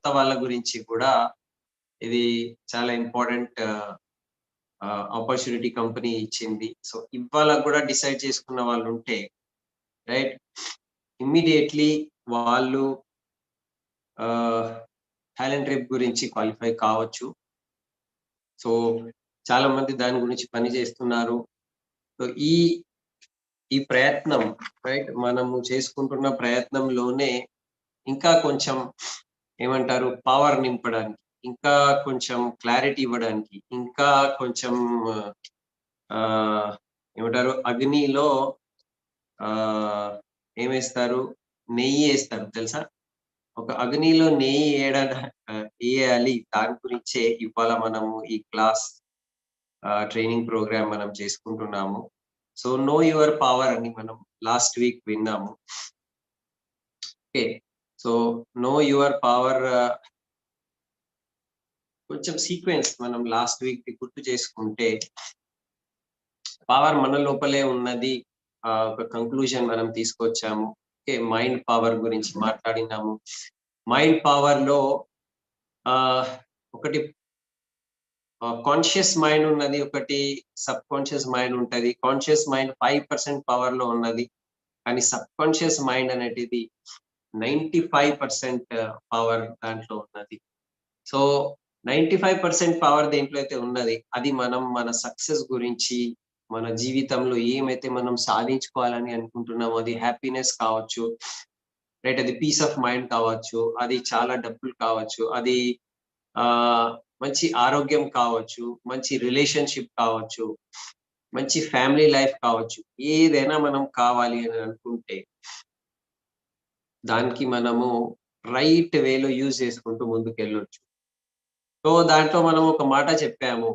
కొత్త వాళ్ళ గురించి కూడా ఇది చాలా ఇంపార్టెంట్ ఆపర్చునిటీ కంపెనీ ఇచ్చింది. సో ఇవాళ కూడా డిసైడ్ చేసుకున్న వాళ్ళు ఉంటే రైట్, ఇమ్మీడియట్లీ వాళ్ళు టాలెంట్ రేప్ గురించి క్వాలిఫై కావచ్చు. సో చాలా మంది దాని గురించి పని చేస్తున్నారు. సో ఈ ప్రయత్నం రైట్, మనము చేసుకుంటున్న ప్రయత్నంలోనే ఇంకా కొంచెం ఏమంటారు పవర్ నింపడానికి, ఇంకా కొంచెం క్లారిటీ ఇవ్వడానికి, ఇంకా కొంచెం ఆ ఏమంటారు అగ్నిలో ఆ ఏమేస్తారు, నెయ్యి వేస్తారు తెలుసా? ఒక అగ్నిలో నెయ్యి వేయాలి. దాని గురించే ఇవాళ మనము ఈ క్లాస్ ట్రైనింగ్ ప్రోగ్రామ్ మనం చేసుకుంటున్నాము. సో నో యువర్ పవర్ అని మనం లాస్ట్ వీక్ విన్నాము. Okay, so know your power కొంచెం సీక్వెన్స్ మనం లాస్ట్ వీక్ గుర్తు చేసుకుంటే పవర్ మన లోపలే ఉన్నది. ఒక కంక్లూజన్ మనం తీసుకొచ్చాము. ఓకే, మైండ్ పవర్ గురించి మాట్లాడినాము. మైండ్ పవర్ లో ఒకటి కాన్షియస్ మైండ్ ఉన్నది, ఒకటి సబ్ కాన్షియస్ మైండ్ ఉంటది. కాన్షియస్ మైండ్ 5% పవర్ లో ఉన్నది, కానీ సబ్ కాన్షియస్ మైండ్ అనేది 95% పవర్ దాంట్లో ఉన్నది. సో 95% పవర్ దేంట్లో అయితే ఉన్నది, అది మనం మన సక్సెస్ గురించి, మన జీవితంలో ఏమైతే మనం సాధించుకోవాలని అనుకుంటున్నామో, అది హ్యాపీనెస్ కావచ్చు రైట్, అది పీస్ ఆఫ్ మైండ్ కావచ్చు, అది చాలా డబ్బులు కావచ్చు, అది ఆ మంచి ఆరోగ్యం కావచ్చు, మంచి రిలేషన్షిప్ కావచ్చు, మంచి ఫ్యామిలీ లైఫ్ కావచ్చు. ఏదైనా మనం కావాలి అని అనుకుంటే దానికి మనము రైట్ వేలో యూజ్ చేసుకుంటూ ముందుకెళ్ళొచ్చు. సో దాంట్లో మనం ఒక మాట చెప్పాము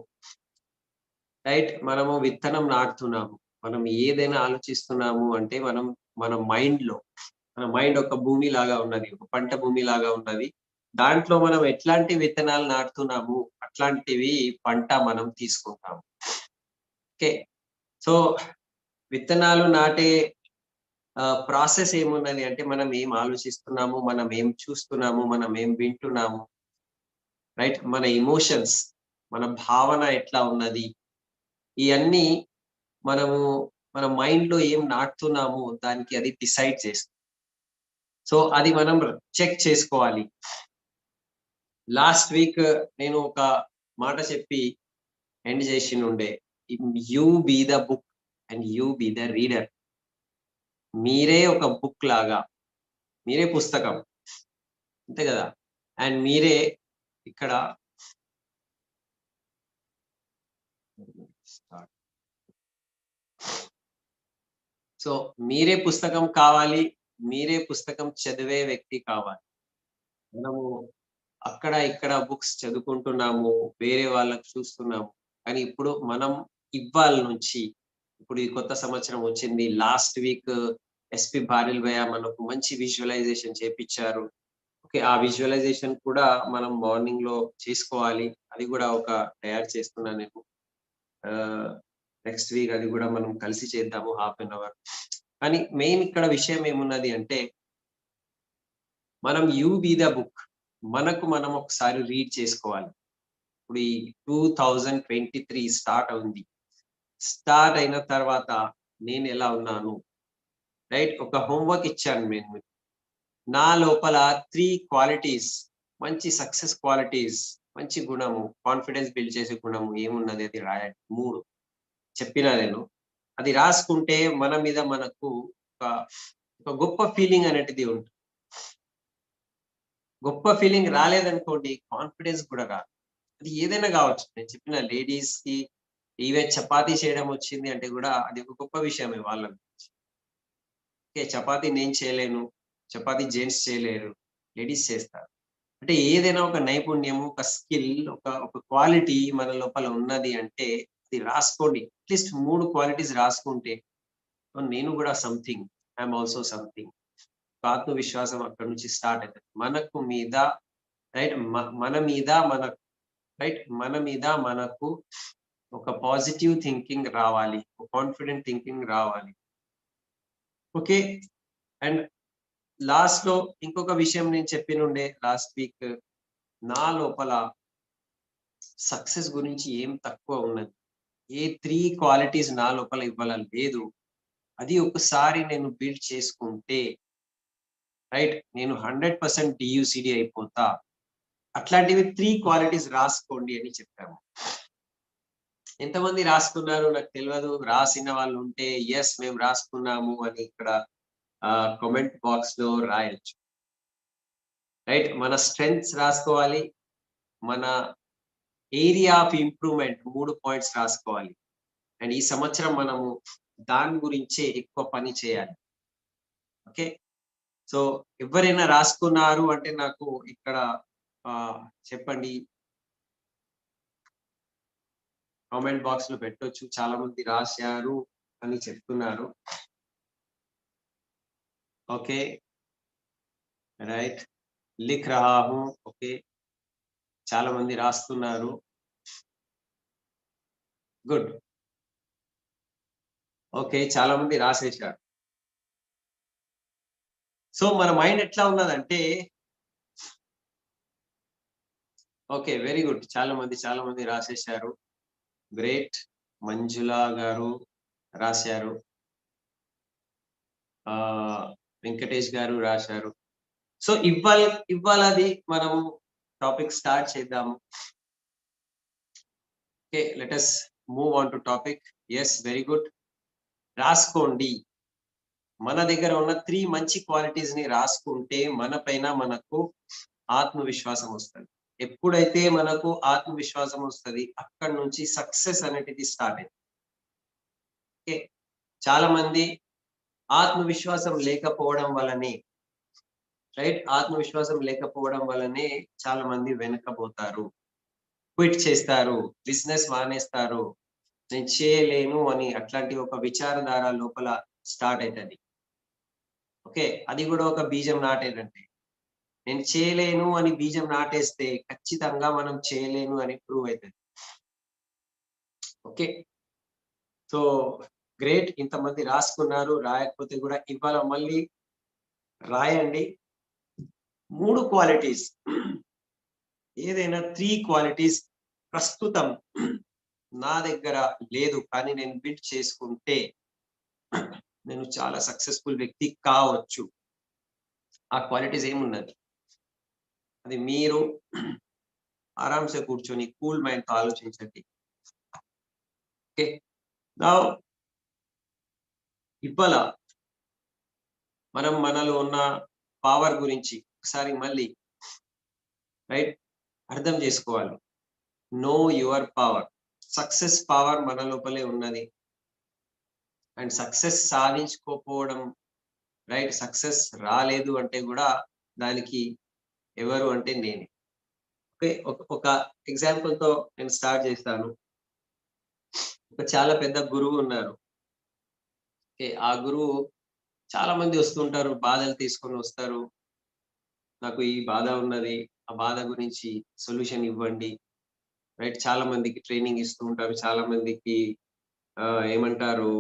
రైట్, మనము విత్తనం నాటుతున్నాము. మనం ఏదైనా ఆలోచిస్తున్నాము అంటే మన మైండ్ ఒక భూమి లాగా ఉన్నది, ఒక పంట భూమి లాగా ఉన్నది. దాంట్లో మనం ఎట్లాంటి విత్తనాలు నాటుతున్నాము అట్లాంటివి పంట మనం తీసుకుంటాము. ఓకే, సో విత్తనాలు నాటే ప్రాసెస్ ఏమున్నది అంటే మనం ఏం ఆలోచిస్తున్నాము, మనం ఏం చూస్తున్నాము, మనం ఏం వింటున్నాము రైట్, మన ఎమోషన్స్, మన భావన ఎట్లా ఉన్నది, ఇవన్నీ మనము మన మైండ్ లో ఏం నాటుతున్నాము దానికి అది డిసైడ్ చేస్తుంది. సో అది మనం చెక్ చేసుకోవాలి. లాస్ట్ వీక్ నేను ఒక మాట చెప్పి ఎండ్ చేసి ఉండే, you be the book and you be the reader. మీరే ఒక బుక్ లాగా, మీరే పుస్తకం, అంతే కదా, అండ్ మీరే ఇక్కడ సో మీరే పుస్తకం కావాలి, మీరే పుస్తకం చదివే వ్యక్తి కావాలి. మనము అక్కడ ఇక్కడ బుక్స్ చదువుకుంటున్నాము, వేరే వాళ్ళకి చూస్తున్నాము, కానీ ఇప్పుడు మనం ఇవ్వాల నుంచి, ఇప్పుడు ఈ కొత్త సంవత్సరం వచ్చింది. లాస్ట్ వీక్ ఎస్పి బారిల్ భయ్య మనకు మంచి విజువలైజేషన్ చేపించారు. ఓకే, ఆ విజువలైజేషన్ కూడా మనం మార్నింగ్ లో చేసుకోవాలి. అది కూడా ఒక తయారు చేస్తున్నా నేను. నెక్స్ట్ వీక్ అది కూడా మనం కలిసి చేద్దాము, హాఫ్ అన్ అవర్. కానీ మెయిన్ ఇక్కడ విషయం ఏమున్నది అంటే మనం యూ బీ ద బుక్, మనం ఒకసారి రీడ్ చేసుకోవాలి. ఇప్పుడు ఈ 2023 స్టార్ట్ అవుంది. స్టార్ట్ అయిన తర్వాత నేను ఎలా ఉన్నాను రైట్, ఒక హోంవర్క్ ఇచ్చాను నేను. నా లోపల 3 క్వాలిటీస్, మంచి సక్సెస్ క్వాలిటీస్, మంచి గుణము, కాన్ఫిడెన్స్ బిల్డ్ చేసే గుణము ఏమున్నది అది రాయండి. 3 చెప్పినా నేను. అది రాసుకుంటే మన మీద మనకు ఒక గొప్ప ఫీలింగ్ అనేటిది ఉంటుంది. గొప్ప ఫీలింగ్ రాలేదనుకోండి, కాన్ఫిడెన్స్ కూడా రాదు. అది ఏదైనా కావచ్చు. నేను చెప్పిన లేడీస్ కి ఈవెన్ చపాతీ చేయడం వచ్చింది అంటే కూడా అది ఒక గొప్ప విషయమే వాళ్ళ గురించి. ఓకే, చపాతీ నేను చేయలేను, చపాతీ జెంట్స్ చేయలేరు, లేడీస్ చేస్తారు. అంటే ఏదైనా ఒక నైపుణ్యము, ఒక స్కిల్, ఒక క్వాలిటీ మన లోపల ఉన్నది అంటే అది రాసుకోండి. అట్లీస్ట్ 3 క్వాలిటీస్ రాసుకుంటే నేను కూడా సంథింగ్, ఐఎమ్ ఆల్సో సంథింగ్. ఆత్మవిశ్వాసం అక్కడి నుంచి స్టార్ట్ అవుతుంది. మనకు మీద రైట్, మన మీద మనకు రైట్, మన మీద మనకు ఒక పాజిటివ్ థింకింగ్ రావాలి, ఒక కాన్ఫిడెంట్ థింకింగ్ రావాలి. ఓకే, అండ్ లాస్ట్ లో ఇంకొక విషయం నేను చెప్పినుండే లాస్ట్ వీక్, నా లోపల సక్సెస్ గురించి ఏం తక్కువ ఉన్నది, ఏ 3 క్వాలిటీస్ నా లోపల ఇవ్వాల లేదు, అది ఒకసారి నేను బిల్డ్ చేసుకుంటే రైట్ నేను 100% డియూసిడి అయిపోతా. అట్లాంటివి 3 క్వాలిటీస్ రాసుకోండి అని చెప్పాము. ఎంతమంది రాసుకున్నారు నాకు తెలియదు. రాసిన వాళ్ళు ఉంటే ఎస్ మేము రాసుకున్నాము అని ఇక్కడ కామెంట్ బాక్స్ లో రాయొచ్చు. రైట్ మన స్ట్రెంగ్త్స్ రాసుకోవాలి, మన ఏరియా ఆఫ్ ఇంప్రూవ్మెంట్ 3 పాయింట్స్ రాసుకోవాలి. అండ్ ఈ సంవత్సరం మనము దాని గురించే ఎక్కువ పని చేయాలి. ఓకే, సో ఎవరైనా రాసుకున్నారు అంటే నాకు ఇక్కడ చెప్పండి, కామెంట్ బాక్స్ లో పెట్టొచ్చు. చాలా మంది రాశారు అని చెప్తున్నారు. ఓకే రైట్, లిఖ్ రహా హూ. ఓకే, చాలా మంది రాస్తున్నారు. గుడ్. ఓకే, చాలా మంది రాసేశారు. సో మన మైండ్ ఎట్లా ఉన్నదంటే, ఓకే వెరీ గుడ్, చాలా మంది రాసేశారు. గ్రేట్. మంజుల గారు రాశారు, వెంకటేష్ గారు రాశారు. సో ఇవ్వాలది మనము టాపిక్ స్టార్ట్ చేద్దాము. Okay, let us move on to topic. Yes very good, రాసుకోండి. మన దగ్గర ఉన్న 3 మంచి క్వాలిటీస్ ని రాసుకుంటే మన పైన మనకు ఆత్మవిశ్వాసం వస్తుంది. ఎప్పుడైతే మనకు ఆత్మవిశ్వాసం వస్తుంది, అక్కడి నుంచి సక్సెస్ అనేది స్టార్ట్ అయింది. ఓకే, చాలా మంది ఆత్మవిశ్వాసం లేకపోవడం వల్లనే రైట్, ఆత్మవిశ్వాసం లేకపోవడం వల్లనే చాలా మంది వెనకపోతారు, క్విట్ చేస్తారు, బిజినెస్ మానేస్తారు, నేను చేయలేను అని అట్లాంటి ఒక విచారధార లోపల స్టార్ట్ అవుతుంది. ఓకే, అది కూడా ఒక బీజం నాటేదంటే, నేను చేయలేను అని బీజం నాటేస్తే ఖచ్చితంగా మనం చేయలేను అని ప్రూవ్ అవుతుంది. ఓకే, సో గ్రేట్, ఇంతమంది రాసుకున్నారు. రాయకపోతే కూడా ఇవాళ మళ్ళీ రాయండి. 3 క్వాలిటీస్, ఏదైనా 3 క్వాలిటీస్ ప్రస్తుతం నా దగ్గర లేదు, కానీ నేను బిల్డ్ చేసుకుంటే నేను చాలా సక్సెస్ఫుల్ వ్యక్తి కావచ్చు. ఆ క్వాలిటీస్ ఏమున్నది, అది మీరు ఆరాంసే కూర్చొని కూల్ మైండ్ తో ఆలోచించండి. ఓకే, నా ఇవాళ మనం మనలో ఉన్న పవర్ గురించి ఒకసారి మళ్ళీ రైట్ అర్థం చేసుకోవాలి. Know your power. Success power మన లోపలే ఉన్నది. అండ్ సక్సెస్ సాధించుకోకపోవడం రైట్, సక్సెస్ రాలేదు అంటే కూడా దానికి ఎవరు అంటే నేనే. ఓకే, ఒక ఎగ్జాంపుల్ తో నేను స్టార్ట్ చేస్తాను. ఒక చాలా పెద్ద గురువు ఉన్నారు. ఓకే, ఆ గురువు చాలా మంది వస్తుంటారు, బాధలు తీసుకొని వస్తారు. నాకు ఈ బాధ ఉన్నది, ఆ బాధ గురించి సొల్యూషన్ ఇవ్వండి. రైట్, చాలా మందికి ట్రైనింగ్ ఇస్తూ ఉంటారు, చాలా మందికి ఏమంటారు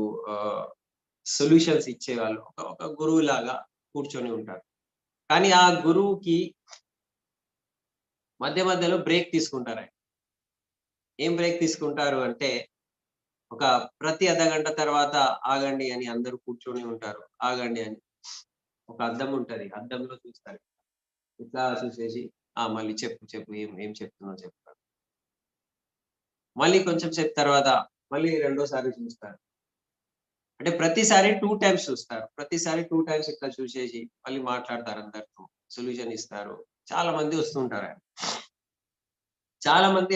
సొల్యూషన్స్ ఇచ్చేవాళ్ళు ఒక గురువు లాగా కూర్చొని ఉంటారు. కానీ ఆ గురువుకి మధ్య మధ్యలో బ్రేక్ తీసుకుంటారు. ఆయన ఏం బ్రేక్ తీసుకుంటారు అంటే, ఒక ప్రతి అర్ధగంట తర్వాత ఆగండి అని అందరూ కూర్చొని ఉంటారు. ఆగండి అని ఒక అద్దం ఉంటది, అద్దంలో చూస్తారు. ఇట్లా చూసేసి మళ్ళీ చెప్పు చెప్పు ఏం ఏం చెప్తున్నావు చెప్తారు. మళ్ళీ కొంచెం సేపు తర్వాత మళ్ళీ రెండోసారి చూస్తారు. అంటే ప్రతిసారి 2 టైమ్స్ చూస్తారు. ప్రతిసారి 2 టైమ్స్ ఇట్లా చూసేసి మళ్ళీ మాట్లాడతారు అందరితో. సొల్యూషన్ ఇస్తారు. చాలా మంది వస్తుంటారు. చాలా మంది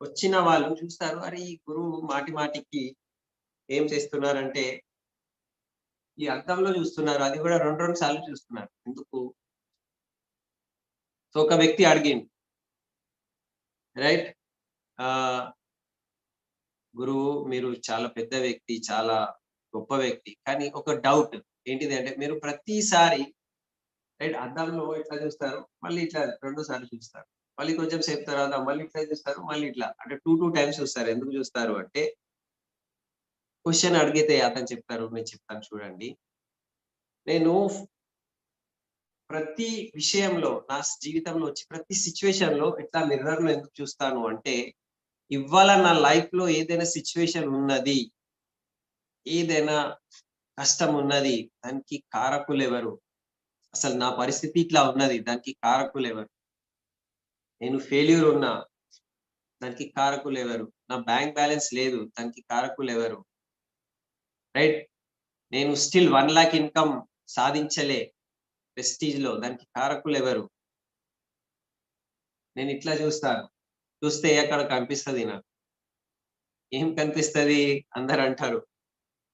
వచ్చిన వాళ్ళు చూస్తారు, అరే ఈ గురువు మాటి మాటికి ఏం చేస్తున్నారంటే ఈ అద్దంలో చూస్తున్నారు. అది కూడా 2, 2 సార్లు చూస్తున్నారు. ఎందుకు? సో ఒక వ్యక్తి అడిగిండు రైట్, గురువు మీరు చాలా పెద్ద వ్యక్తి, చాలా గొప్ప వ్యక్తి. కానీ ఒక డౌట్ ఏంటిది అంటే, మీరు ప్రతిసారి రైట్ అద్దంలో ఇట్లా చూస్తారు, మళ్ళీ ఇట్లా 2 సార్లు చూస్తారు. మళ్ళీ కొంచెం సేపు తర్వాత మళ్ళీ ఇట్లా చూస్తారు, మళ్ళీ ఇట్లా అంటే 2 టైమ్స్ చూస్తారు. ఎందుకు చూస్తారు అంటే, క్వెషన్ అడిగితే అతను చెప్తారు, నేను చెప్తాను చూడండి. నేను ప్రతి విషయంలో నా జీవితంలో వచ్చి ప్రతి సిట్యుయేషన్ లో ఇట్లా మిర్రర్ లో ఎందుకు చూస్తాను అంటే, ఇవాళ నా లైఫ్ లో ఏదైనా సిట్యుయేషన్ ఉన్నది, ఏదైనా కష్టం ఉన్నది, దానికి కారకులెవరు? అసలు నా పరిస్థితి ఇట్లా ఉన్నది, దానికి కారకులెవరు? నేను ఫెయిల్యూర్ ఉన్నా, దానికి కారకులెవరు? నా బ్యాంక్ బ్యాలెన్స్ లేదు, దానికి కారకులెవరు? రైట్? నేను స్టిల్ 1,00,000 ఇన్‌కమ్ సాధించలే ప్రెస్టీజ్‌లో, దానికి కారకులెవరు? నేనిట్లా జూస్తాను. చూస్తే అక్కడ కనిపిస్తది నాకు. ఏం కనిపిస్తది? అందరంటారు,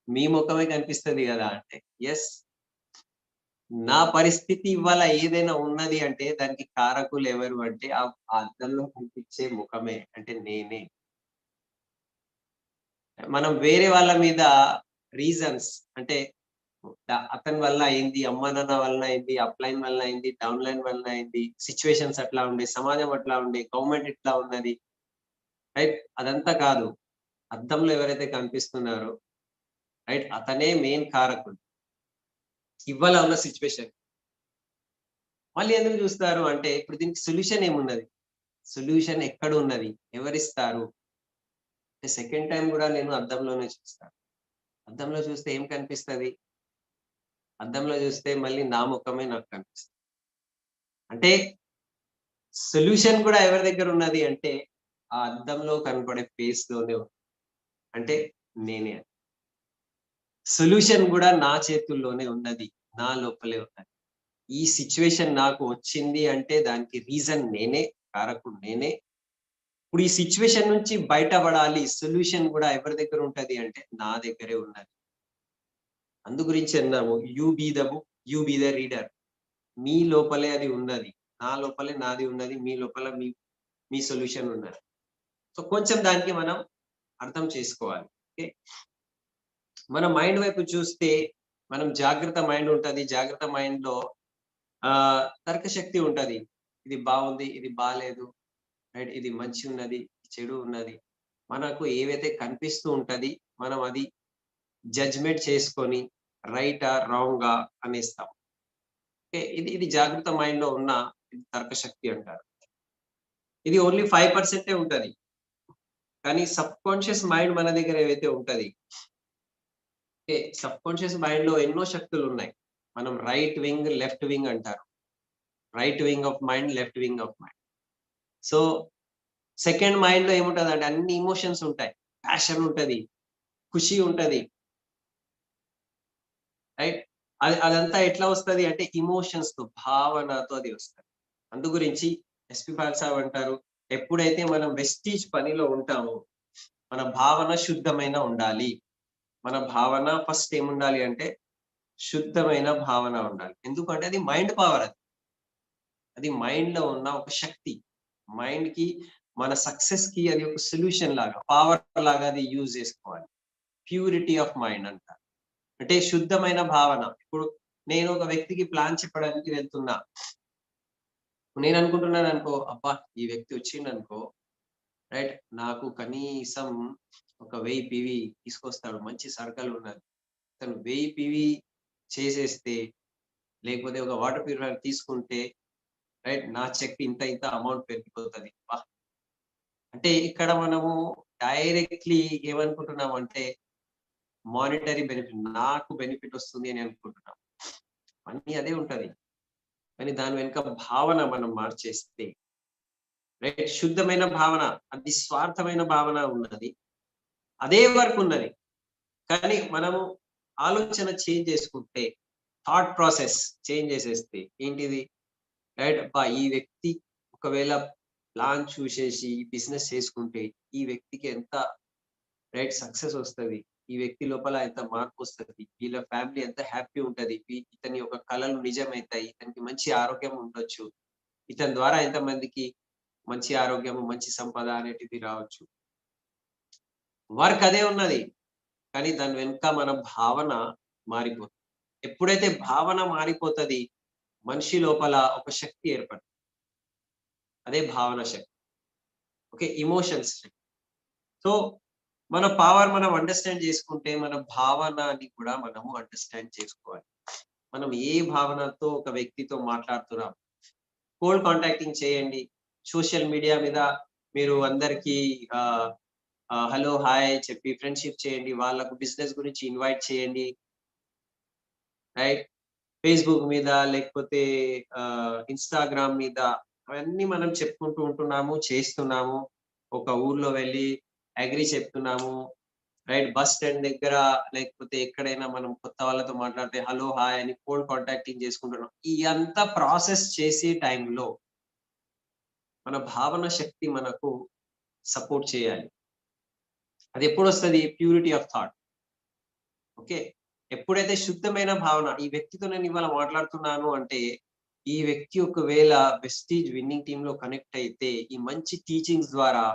"మీ మొఖమే కనిపిస్తది గదా!" అంటే, యెస్. నా పరిస్థితి ఇవాళ ఏదైనా ఉన్నది అంటే, దానికి కారకులెవరు అంటే, ఆ అద్దంలో కనిపించే ముఖమే. అంటే నేనే. మనం వేరే వాళ్ళ మీద రీజన్స్ అంటే అతని వల్ల అయింది, అమ్మా నాన్న వలన అయింది, అప్‌లైన్ వలన అయింది, డౌన్‌లైన్ వలన అయింది, సిట్యుయేషన్స్ అట్లా ఉండే, సమాజం అట్లా ఉండే, గవర్నమెంట్ ఇట్లా ఉన్నది. రైట్? అదంతా కాదు. అద్దంలో ఎవరైతే కనిపిస్తున్నారో, రైట్? అతనే మెయిన్ కారకుడు. ఇవాళ ఉన్న సిట్యుయేషన్. మళ్ళీ ఎందుకు చూస్తారు అంటే, ఇప్పుడు దీనికి సొల్యూషన్ ఏమున్నది? సొల్యూషన్ ఎక్కడున్నది? ఎవరిస్తారు? అంటే సెకండ్ టైమ్ గూడా నేను అద్దంలోనే చూస్తాను. అద్దంలో చూస్తే ఏం కనిపిస్తది? అద్దంలో చూస్తే మళ్ళీ నా ముఖమే నాకు కనిపిస్తది. అంటే సొల్యూషన్ కూడా ఎవరి దగ్గరున్నది అంటే, ఆ అద్దంలో కనపడే ఫేస్‌లోనే ఉంది. అంటే నేనే. సొల్యూషన్ గూడా నా చేతుల్లోనే ఉన్నది. నా లోపలే ఉన్నది. ఈ సిట్యుయేషన్ నాకు వచ్చింది అంటే దానికి రీజన్ నేనే, కారకుడు నేనే. ఇప్పుడు ఈ సిట్యుయేషన్ నుంచి బయటపడాలి. సొల్యూషన్ గూడా ఎవరి దగ్గర ఉంటది అంటే నా దగ్గరే ఉన్నది. అందు గురించి అన్నాము, you be the book, you be the reader. మీ లోపలే అది ఉన్నది. నా లోపలే నాది ఉన్నది. మీ లోపల మీ సొల్యూషన్ ఉన్నది. సో, కొంచెం దానికి మనం అర్థం చేసుకోవాలి. ఓకే. మన మైండ్ వైపు చూస్తే, మనం జాగ్రత్త మైండ్ ఉంటది. జాగ్రత్త మైండ్‌లో తర్కశక్తి ఉంటది. ఇది బావుంది, ఇది బాలేదు. రైట్? ఇది మంచిగున్నది, చెడు ఉన్నది. మనకు ఏవైతే కనిపిస్తూ ఉంటది, మనం అది జడ్జ్‌మెంట్ చేసుకొని రైటా? రాంగా? అనేస్తాం. ఓకే. ఇది ఇది జాగ్రత్త మైండ్‌లో ఉన్న తర్కశక్తి అంటారు. ఇది ఓన్లీ 5% ఉంటది. కానీ సబ్‌కాన్షియస్ మైండ్ మన దగ్గర ఏవైతే ఉంటది, ఓకే. సబ్‌కాన్షియస్ మైండ్‌లో ఎన్నో శక్తులున్నాయి. మనం రైట్ వింగ్, లెఫ్ట్ వింగ్ అంటారు. Right wing of mind, left wing of mind. So, second మైండ్‌లో ఏముంటదంటే అన్ని ఎమోషన్స్ ఉంటాయి. ప్యాషన్ ఉంటది, ఖుషి ఉంటది. రైట్? అదంతా ఎట్లా వస్తది అంటే ఎమోషన్స్‌తో, భావనతో అది వస్తది. అందు గురించి ఎస్‌పీ బాలసాహెబ్ అంటారు, ఎప్పుడైతే మనం వెస్టీజ్ పనిలో ఉంటామో, మన భావన శుద్ధమైన ఉండాలి. మన భావన ఫస్ట్ ఏముండాలి అంటే శుద్ధమైన భావన ఉండాలి. ఎందుకంటే అది మైండ్ పవర్ అది. అది మైండ్‌లో ఉన్న ఒక శక్తి. మైండ్‌కి మన సక్సెస్‌కి అది ఒక సొల్యూషన్ లాగా, పవర్ లాగా అది యూజ్ చేసుకోవాలి. ప్యూరిటీ ఆఫ్ మైండ్ అంటారు. అంటే శుద్ధమైన భావన. ఇప్పుడు నేను ఒక వ్యక్తికి ప్లాన్ చెప్పడానికి వెళ్తున్నా. నేననుకుంటున్నాననుకో, అబ్బా! ఈ వ్యక్తి వచ్చిండనుకో, రైట్? నాకు కనీసం ఒక 1000 పీవీ తీసుకొస్తాడు. మంచి సర్కిల్ ఉన్నది. తను 1000 పీవీ చేసేస్తే, లేకపోతే ఒక వాటర్ ప్యూరిఫైయర్ తీసుకుంటే, రైట్? నా చెక్ ఇంత ఇంత అమౌంట్ పెరిగిపోతది. అబ్బా! అంటే ఇక్కడ మనము డైరెక్ట్‌లీ ఏమనుకుంటున్నామంటే, మానిటరీ బెనిఫిట్ నాకు బెనిఫిట్ వస్తుంది అని అనుకుంటున్నాం. అన్నీ అదే ఉంటది. కానీ దాని వెనుక భావన మనం మార్చేస్తే, రైట్? శుద్ధమైన భావన, నిస్వార్థమైన భావన ఉన్నది. అదే వర్క్ ఉన్నది. కానీ మనము ఆలోచన చేంజ్ చేసుకుంటే, థాట్ ప్రాసెస్ చేంజ్ చేసేస్తే ఏంటిది? రైట్? అబ్బా! ఈ వ్యక్తి ఒకవేళ ప్లాన్ చూసేసి బిజినెస్ చేసుకుంటే, ఈ వ్యక్తికి ఎంత రైట్ సక్సెస్ వస్తది. ఈ వ్యక్తి లోపల ఎంత మార్పొస్తది. వీళ్ళ ఫ్యామిలీ ఎంత హ్యాపీ ఉంటది. ఇతని యొక్క కలలు నిజమైతాయి. ఇతనికి మంచి ఆరోగ్యం ఉండొచ్చు. ఇతని ద్వారా ఎంతమందికి మంచి ఆరోగ్యము, మంచి సంపద అనేటిది రావచ్చు. వర్క్ అదే ఉన్నది. కానీ దాని వెనుక మన భావన మారిపోతది. ఎప్పుడైతే భావన మారిపోతది, మనిషి లోపల ఒక శక్తి ఏర్పడుతుంది. అదే భావన శక్తి. ఓకే. ఎమోషన్స్ శక్తి. సో, మన పవర్ మనం అండర్‌స్టాండ్ చేసుకుంటే, మన భావనని కూడా మనము అండర్‌స్టాండ్ చేసుకోవాలి. మనం ఏ భావనతో ఒక వ్యక్తితో మాట్లాడుతున్నాం. కోల్డ్ కాంటాక్టింగ్ చేయండి. సోషల్ మీడియా మీద మీరు అందరికీ ఆహ్, హలో, హాయ్ చెప్పి ఫ్రెండ్‌షిప్ చేయండి. వాళ్ళకు బిజినెస్ గురించి ఇన్వైట్ చేయండి. రైట్. ఫేస్‌బుక్ మీద లేకపోతే ఇన్‌స్టాగ్రామ్ మీద అవన్నీ మనం చెప్పుకుంటూ ఉంటున్నాము, చేస్తున్నాము. ఒక ఊర్లో వెళ్లి అగ్రీ చెప్తున్నాము. రైట్. బస్ స్టాండ్ దగ్గర లేకపోతే ఎక్కడైనా మనం కొత్త వాళ్ళతో మాట్లాడితే హలో, హాయ్ అని కోల్డ్ కాంటాక్టింగ్ చేసుకుంటున్నాం. ఇయంతా ప్రాసెస్ చేసే టైంలో మన భావన శక్తి మనకు సపోర్ట్ చేయాలి. అదెప్పుడొస్తది? Purity of thought. ఓకే. ఎప్పుడైతే శుద్ధమైన భావన, ఈ వ్యక్తితో నేను ఇవాళ మాట్లాడుతున్నాను అంటే, ఈ వ్యక్తి ఒకవేళ వెస్టీజ్ విన్నింగ్ టీమ్‌లో కనెక్ట్ అయితే, ఈ మంచి టీచింగ్స్ ద్వారా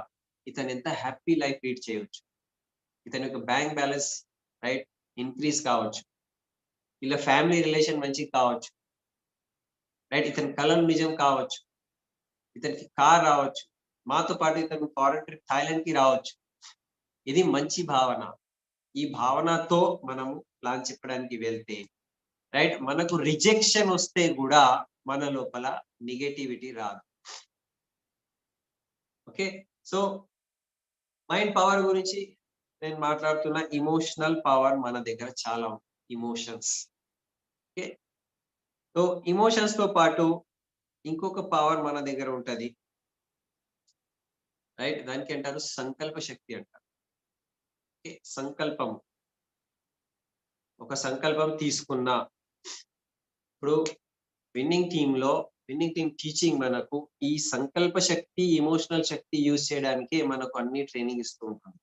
ఇతను ఎంత హ్యాపీ లైఫ్ లీడ్ చేయొచ్చు. ఇతని యొక్క బ్యాంక్ బ్యాలెన్స్ రైట్ ఇంక్రీజ్ కావచ్చు. వీళ్ళ ఫ్యామిలీ రిలేషన్ మంచిగా కావచ్చు. రైట్. ఇతని కలలు నిజం కావచ్చు. ఇతనికి కార్ రావచ్చు. మాతో పాటు ఇతను ఫారెన్ ట్రిప్ థాయిలాండ్‌కి రావచ్చు. ఇది మంచి భావన. ఈ భావనతో మనము ప్లాన్ చెప్పడానికి వెళ్తే రైట్. మనకు రిజెక్షన్ వస్తే గూడా మన లోపల నెగటివిటీ రాదు. ఓకే. సో, మైండ్ పవర్ గురించి నేను మాట్లాడుతున్న ఎమోషనల్ పవర్ మన దగ్గర చాలా ఉంది. ఎమోషన్స్. ఓకే. సో, ఎమోషన్స్‌తో పాటు ఇంకొక పవర్ మన దగ్గర ఉంటది. రైట్. దానికంటారు సంకల్ప శక్తి అంటారు. ఓకే. సంకల్పం. ఒక సంకల్పం తీసుకున్నా ఇప్పుడు విన్నింగ్ టీమ్ టీచింగ్ మనకు ఈ సంకల్ప శక్తి, ఎమోషనల్ శక్తి యూజ్ చేయడానికే మనకు అన్ని ట్రైనింగ్ ఇస్తూ ఉంటుంది.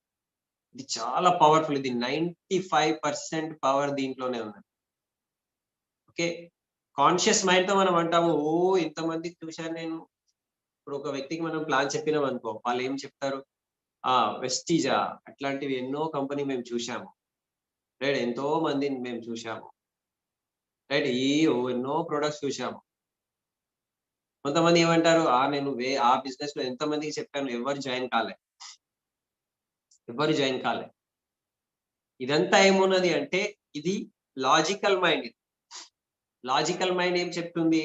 ఇది చాలా పవర్‌ఫుల్. ఇది 95% పవర్ దీంట్లోనే ఉన్నది. ఓకే. కాన్షియస్ మైండ్‌తో మనం అంటాము, ఓహ్! ఇంతమందికి చూసాను నేను. ఇప్పుడు ఒక వ్యక్తికి మనం ప్లాన్ చెప్పినామనుకో, వాళ్ళేం చెప్తారు? ఆ! వెస్టీజా అట్లాంటివి ఎన్నో కంపెనీ మేము చూసాము. రైట్. ఎంతో మందిని మేము చూసాము. రైట్. ఎన్నో ప్రొడక్ట్స్ చూసాము. కొంతమంది ఏమంటారు? నేను ఆ బిజినెస్‌లో ఎంతమందికి చెప్పాను ఎవ్వరు జాయిన్ కాలే. ఎవ్వరు జాయిన్ కాలే. ఇదంతా ఏమున్నది అంటే ఇది లాజికల్ మైండ్. లాజికల్ మైండ్ ఏం చెప్తుంది?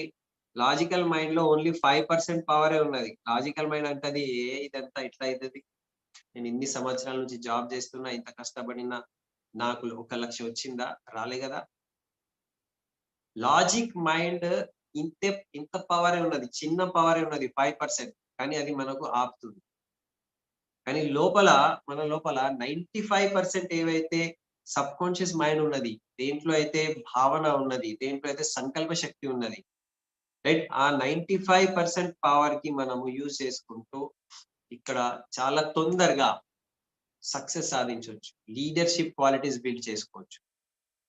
లాజికల్ మైండ్‌లో ఓన్లీ 5% పవరే ఉన్నది. లాజికల్ మైండ్ అంటది ఇదంతా ఇట్లా అయితది. నేను ఇన్ని సంవత్సరాల నుంచి జాబ్ చేస్తున్నా, ఇంత కష్టపడినా నాకు 1,00,000 వచ్చిందా? రాలే గదా! లాజిక్ మైండ్ ఇంతే ఇంత పవరే ఉన్నది. చిన్న పవరే ఉన్నది 5%. కానీ అది మనకు ఆపుతుంది. కానీ మన లోపల 95% ఏవైతే సబ్‌కాన్షియస్ మైండ్ ఉన్నది. దేంట్లో అయితే భావన ఉన్నది. దేంట్లో అయితే సంకల్ప శక్తి ఉన్నది. రైట్. ఆ 95% పవర్‌కి మనము యూజ్ చేసుకుంటూ ఇక్కడ చాలా తొందరగా సక్సెస్ సాధించొచ్చు. లీడర్‌షిప్ క్వాలిటీస్ బిల్డ్ చేసుకోవచ్చు.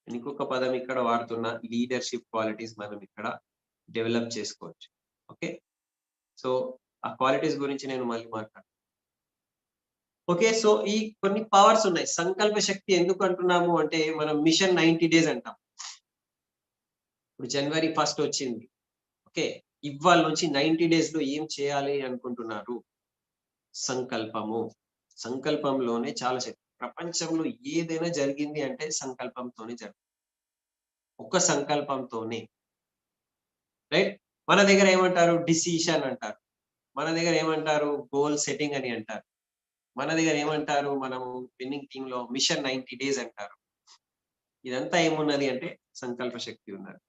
ఇంకొక పదం ఇక్కడ వాడుతున్న లీడర్‌షిప్ క్వాలిటీస్ మనం ఇక్కడ డెవలప్ చేసుకోవచ్చు. ఓకే. సో, ఆ క్వాలిటీస్ గురించి నేను మళ్ళీ మాట్లాడతాను. ఓకే. సో, ఈ కొన్ని పవర్స్ ఉన్నాయి. సంకల్ప శక్తి ఎందుకు అంటున్నాము అంటే, మనం మిషన్ 90 డేస్ అంటాం. ఇప్పుడు జనవరి 1 వచ్చింది. ఓకే. ఇవ్వాళ నుంచి 90 డేస్‌లో ఏం చేయాలి అనుకుంటున్నారు? సంకల్పము. సంకల్పంలోనే చాలా శక్తి. ప్రపంచంలో ఏదైనా జరిగింది అంటే సంకల్పంతోనే జరిగింది. ఒక సంకల్పంతోనే. రైట్. మన దగ్గర ఏమంటారు? డిసిషన్ అంటారు. మన దగ్గర ఏమంటారు? గోల్ సెట్టింగ్ అని అంటారు. మన దగ్గర ఏమంటారు? మనము విన్నింగ్ టీమ్‌లో మిషన్ 90 డేస్ అంటారు. ఇదంతా ఏమున్నది అంటే సంకల్ప శక్తి ఉన్నది.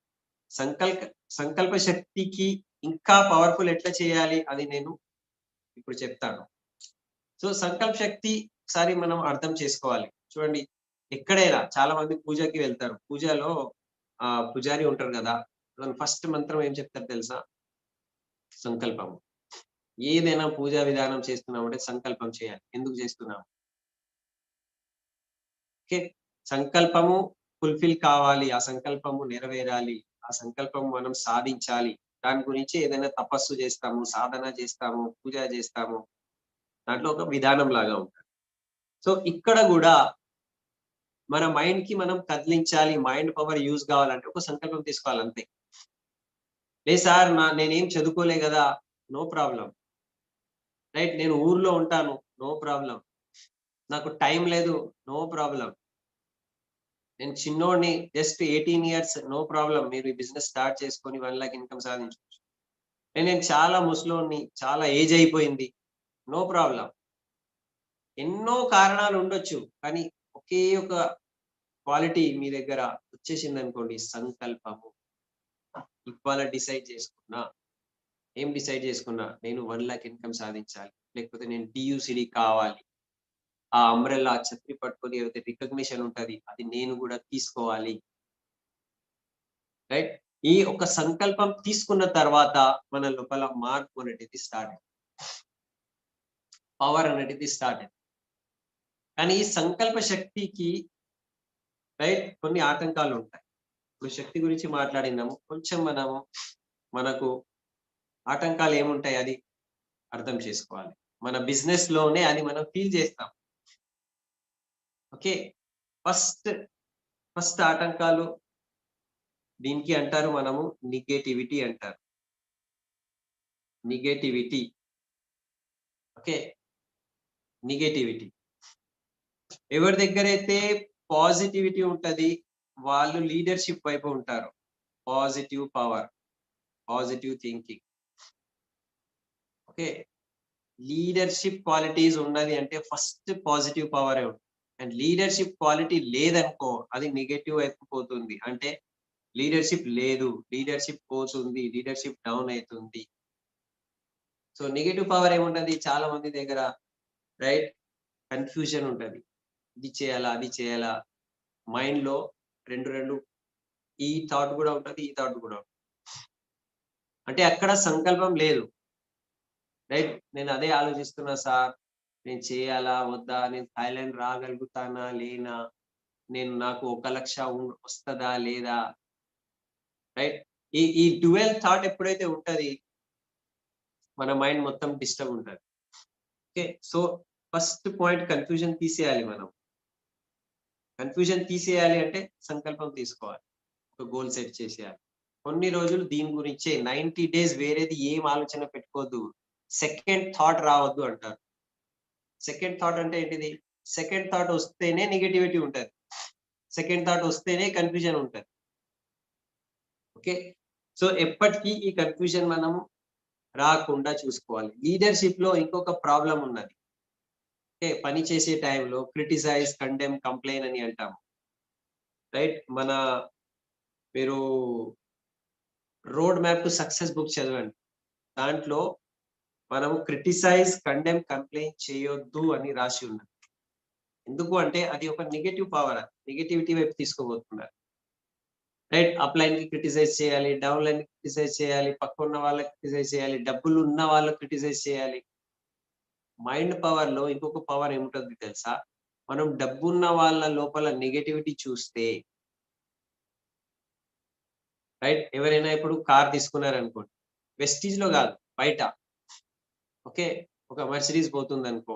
సంకల్క సంకల్ప శక్తికి ఇంకా పవర్‌ఫుల్ ఎట్లా చేయాలి అది నేను ఇప్పుడు చెప్తాను. సో, సంకల్ప శక్తి ఒకసారి మనం అర్థం చేసుకోవాలి. చూడండి, ఎక్కడైనా చాలా మంది పూజకి వెళ్తారు. పూజలో పూజారి ఉంటారు గదా! ఫస్ట్ మంత్రం ఏం చెప్తారు తెలుసా? సంకల్పం. ఏదైనా పూజా విధానం చేస్తున్నామంటే సంకల్పం చేయాలి. ఎందుకు చేస్తున్నాం? ఓకే. సంకల్పము ఫుల్‌ఫిల్ కావాలి. ఆ సంకల్పము నెరవేరాలి. ఆ సంకల్పం మనం సాధించాలి. దాని గురించి ఏదైనా తపస్సు చేస్తాము, సాధన చేస్తాము, పూజ చేస్తాము. దాంట్లో ఒక విధానం లాగా ఉంటది. సో, ఇక్కడ గూడా మన మైండ్‌కి మనం కదిలించాలి. మైండ్ పవర్ యూజ్ కావాలంటే ఒక సంకల్పం తీసుకోవాలి అంతే. లేదు సార్ నేనేం చదువుకోలే గదా! No problem. రైట్. నేను ఊర్లో ఉంటాను. No problem. నాకు టైం లేదు. No problem. నేను చిన్నోడిని, జస్ట్ 18 ఇయర్స్, నో ప్రాబ్లమ్. మీరు ఈ బిజినెస్ స్టార్ట్ చేసుకొని 1,00,000 ఇన్‌కమ్ సాధించొచ్చు. నేను చాలా ముసలోడిని, చాలా ఏజ్ అయిపోయింది. No problem. ఎన్నో కారణాలు ఉండొచ్చు. కానీ ఒకే ఒక క్వాలిటీ మీ దగ్గర వచ్చేసిందనుకోండి, సంకల్పము. ఇవాళ డిసైడ్ చేసుకున్నా. ఏం డిసైడ్ చేసుకున్నా? నేను 1,00,000 ఇన్‌కమ్ సాధించాలి. లేకపోతే నేను టీయూసీడీ కావాలి. ఆ అంబ్రెల్లా, ఛత్రి పట్టుకొని ఏదైతే రికగ్నిషన్ ఉంటది, అది నేను గూడా తీసుకోవాలి. రైట్? ఈ ఒక సంకల్పం తీసుకున్న తర్వాత మన లోపల మార్పు అనేటిది స్టార్ట్ అయింది. పవర్ అనేటిది స్టార్ట్ అయింది. కానీ ఈ సంకల్ప శక్తికి రైట్ కొన్ని ఆటంకాలుంటాయి. ఇప్పుడు శక్తి గురించి మాట్లాడినాము. కొంచెం మనకు ఆటంకాలు ఏముంటాయి అది అర్థం చేసుకోవాలి. మన బిజినెస్‌లోనే అది మనం ఫీల్ చేస్తాం. ఓకే. ఫస్ట్, ఫస్ట్ ఆటంకాలు దీనికి అంటారు మనము నెగటివిటీ అంటారు. నెగటివిటీ. ఓకే. నెగటివిటీ. ఎవరి దగ్గరైతే పాజిటివిటీ ఉంటది, వాళ్ళు లీడర్‌షిప్ వైపు ఉంటారు. Positive power, positive thinking. Okay. Leadership qualities ఉన్నది అంటే ఫస్ట్ పాజిటివ్ పవరే ఉంటది. అండ్ లీడర్‌షిప్ క్వాలిటీ లేదనుకో, అది నెగెటివ్ వైపు పోతుంది. అంటే లీడర్‌షిప్ లేదు, లీడర్‌షిప్ పోతుంది, లీడర్‌షిప్ డౌన్ అయితుంది. సో, నెగెటివ్ పవర్ ఏముంటది చాలా మంది దగ్గర, రైట్? కన్‌ఫ్యూజన్ ఉంటది. ఇది చేయాలా? అది చేయాలా? మైండ్‌లో 2 ఈ థాట్ గూడా ఉంటది, ఈ థాట్ గూడా ఉంటది. అంటే అక్కడ సంకల్పం లేదు. రైట్? నేను అదే ఆలోచిస్తున్నా సార్. నేను చేయాలా? వద్దా? నేను థాయిలాండ్ రాగలుగుతానా? లేనా? నాకు 1,00,000 వస్తదా? లేదా? రైట్? ఈ డ్యూయల్ థాట్ ఎప్పుడైతే ఉంటది, మన మైండ్ మొత్తం డిస్టర్బ్ ఉంటది. Okay. So, first point confusion తీసేయాలి మనం. కన్‌ఫ్యూజన్ తీసేయాలి అంటే సంకల్పం తీసుకోవాలి. ఒక గోల్ సెట్ చేసేయాలి. కొన్ని రోజులు దీని గురించే 90 డేస్ వేరేది ఏం ఆలోచన పెట్టుకోవద్దు. సెకండ్ థాట్ రావద్దు అంటారు. సెకండ్ థాట్ అంటే ఏంటిది? సెకండ్ థాట్ వస్తేనే నెగటివిటీ ఉంటది. సెకండ్ థాట్ వస్తేనే కన్‌ఫ్యూజన్ ఉంటది. ఓకే. సో, ఎప్పటికి ఈ కన్‌ఫ్యూజన్ మనము రాకుండా చూసుకోవాలి. లీడర్‌షిప్‌లో ఇంకొక ప్రాబ్లమ్ ఉన్నది. ఓకే. పని చేసే టైంలో క్రిటిసైజ్, కండెమ్, కంప్లెయిన్ అని అంటాము. రైట్? మీరు road map to success book చదవండి. దాంట్లో మనము క్రిటిసైజ్, కండెమ్, కంప్లెయిన్ చేయొద్దు అని రాసి ఉన్నది. ఎందుకు అంటే అది ఒక నెగెటివ్ పవర్. నెగటివిటీ వైపు తీసుకుపోతున్నారు. రైట్? అప్‌లైన్‌కి క్రిటిసైజ్ చేయాలి, డౌన్‌లైన్‌కి క్రిటిసైజ్ చేయాలి, పక్కన్న వాళ్ళకి క్రిటిసైజ్ చేయాలి, డబ్బులున్న వాళ్ళకి క్రిటిసైజ్ చేయాలి. మైండ్ పవర్‌లో ఇంకొక పవర్ ఏముంటది తెలుసా? మనం డబ్బున్న వాళ్ళ లోపల నెగటివిటీ చూస్తే, రైట్? ఎవరైనా ఇప్పుడు కార్ తీసుకున్నారనుకోండి. వెస్టీజ్‌లో గాదు, బయట. ఓకే. ఒక మెర్సిడీస్ పోతుందనుకో,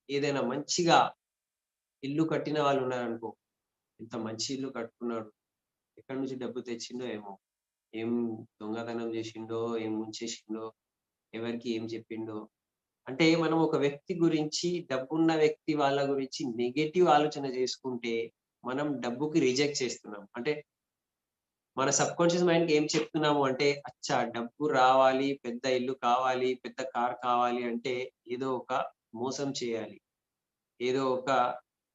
ఏదైనా మంచిగా ఇల్లు కట్టిన వాళ్ళున్నారనుకో, ఇంత మంచి ఇల్లు కట్టుకున్నాడు, ఎక్కడి నుంచి డబ్బు తెచ్చిండో ఏమో, ఏం దొంగతనం జేషిండో, ఏం ముంచేషిండో, ఎవరికి ఏం చెప్పిండో. అంటే మనం ఒక వ్యక్తి గురించి, డబ్బున్న వ్యక్తి వాళ్ళ గురించి నెగెటివ్ ఆలోచన చేసుకుంటే, మనం డబ్బుకి రిజెక్ట్ చేస్తున్నాం. అంటే మన సబ్‌కాన్షియస్ మైండ్‌కి ఏం చెప్తున్నాము అంటే, అచ్చా! డబ్బు రావాలి, పెద్ద ఇల్లు కావాలి, పెద్ద కార్ కావాలి అంటే ఏదో ఒక మోసం చేయాలి. ఏదో ఒక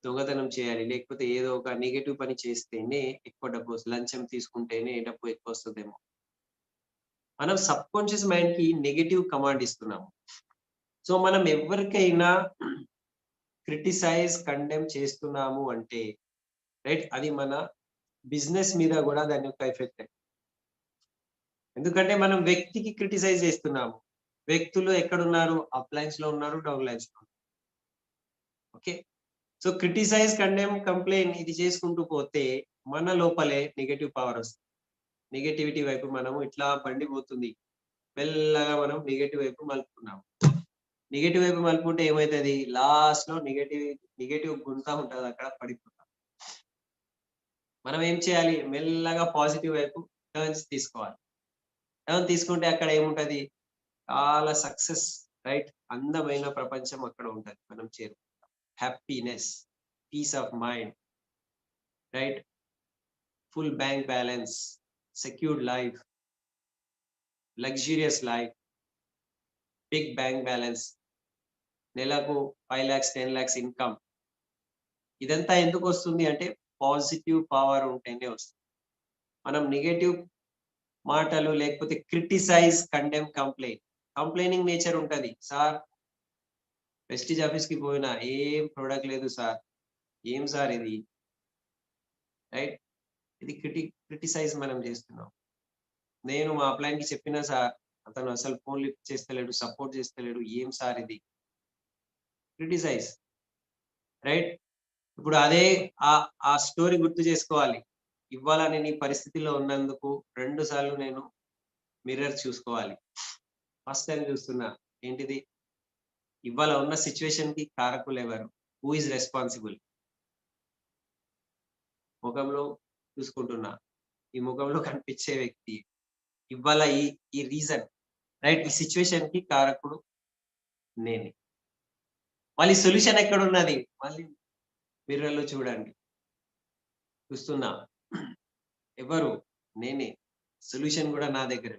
దొంగతనం చేయాలి. లేకపోతే ఏదో ఒక నెగెటివ్ పని చేస్తేనే ఎక్కువ డబ్బొస్తది. లంచం తీసుకుంటేనే డబ్బు ఎక్కువొస్తదేమో. మనం సబ్‌కాన్షియస్ మైండ్‌కి నెగెటివ్ కమాండ్ ఇస్తున్నాము. సో, మనం ఎవ్వరికైనా క్రిటిసైజ్, కండెమ్ చేస్తున్నాము అంటే, రైట్? అది మన బిజినెస్ మీద గూడా దాని యొక్క ఎఫెక్టే. ఎందుకంటే మనం వ్యక్తికి క్రిటిసైజ్ చేస్తున్నాము. వ్యక్తులు ఎక్కడున్నారు? అప్ లైన్స్‌లో ఉన్నారు, డౌన్ లైన్స్‌లో ఉన్నారు. Okay. So, criticise, condemn, complain ఇది చేసుకుంటూ పోతే మన లోపలే నెగెటివ్ పవరొస్తది. నెగటివిటీ వైపు మనము ఇట్లా బండి పోతుంది. మెల్లగా మనం నెగెటివ్ వైపు మలుపుకున్నాము. నెగెటివ్ వైపు మలుపుకుంటే ఏమైతది? లాస్ట్‌లో నెగెటివ్ గుంత ఉంటదక్కడ, పడిపోతాం. మనం ఏం చేయాలి? మెల్లగా పాజిటివ్ వైపు టర్న్స్ తీసుకోవాలి. టర్న్ తీసుకుంటే అక్కడ ఏముంటది? చాలా సక్సెస్, రైట్? అందమైన ప్రపంచం అక్కడ ఉంటది. మనం చేరుకుంటాం. Happiness, peace of mind, right? Full bank balance, secured life, luxurious life, big bank balance, నెలకు 5 lakhs 10 lakhs ఇన్కమ్. ఇదంతా ఎందుకు వస్తుంది అంటే పాజిటివ్ పవర్ ఉంటేనే వస్తుంది. మనం నెగెటివ్ మాటలు లేకపోతే క్రిటిసైజ్, కండెమ్, కంప్లైనింగ్ నేచర్ ఉంటది. సార్ ప్రెస్టీజ్ ఆఫీస్ కి పోయినా ఏం ప్రొడక్ట్ లేదు సార్, ఏం సార్ ఇది, రైట్? ఇది క్రిటిసైజ్ మనం చేస్తున్నాం. నేను మా అప్లైన్ కి చెప్పినా సార్, అతను అసలు ఫోన్ లిఫ్ట్ చేస్తలేడు, సపోర్ట్ చేస్తలేడు, ఏం సార్ ఇది, క్రిటిసైజ్, రైట్? ఇప్పుడు అదే ఆ స్టోరీ గుర్తు చేసుకోవాలి. ఇవాళ నేను ఈ పరిస్థితిలో ఉన్నందుకు 2 సార్లు నేను మిర్రర్ చూసుకోవాలి. ఫస్ట్ టైం చూస్తున్నా, ఏంటిది, ఇవాళ ఉన్న సిచ్యువేషన్ కి కారకులు ఎవరు, హూ ఇస్ రెస్పాన్సిబుల్? ముఖంలో చూసుకుంటున్నా, ఈ ముఖంలో కనిపించే వ్యక్తి ఇవాళ ఈ రీజన్, రైట్? ఈ సిచ్యువేషన్ కి కారకుడు నేనే. మళ్ళీ సొల్యూషన్ ఎక్కడున్నది? మళ్ళీ మిర్రర్‌లో చూడండి. చూస్తున్నా, ఎవరు? నేనే. సొల్యూషన్ కూడా నా దగ్గరే.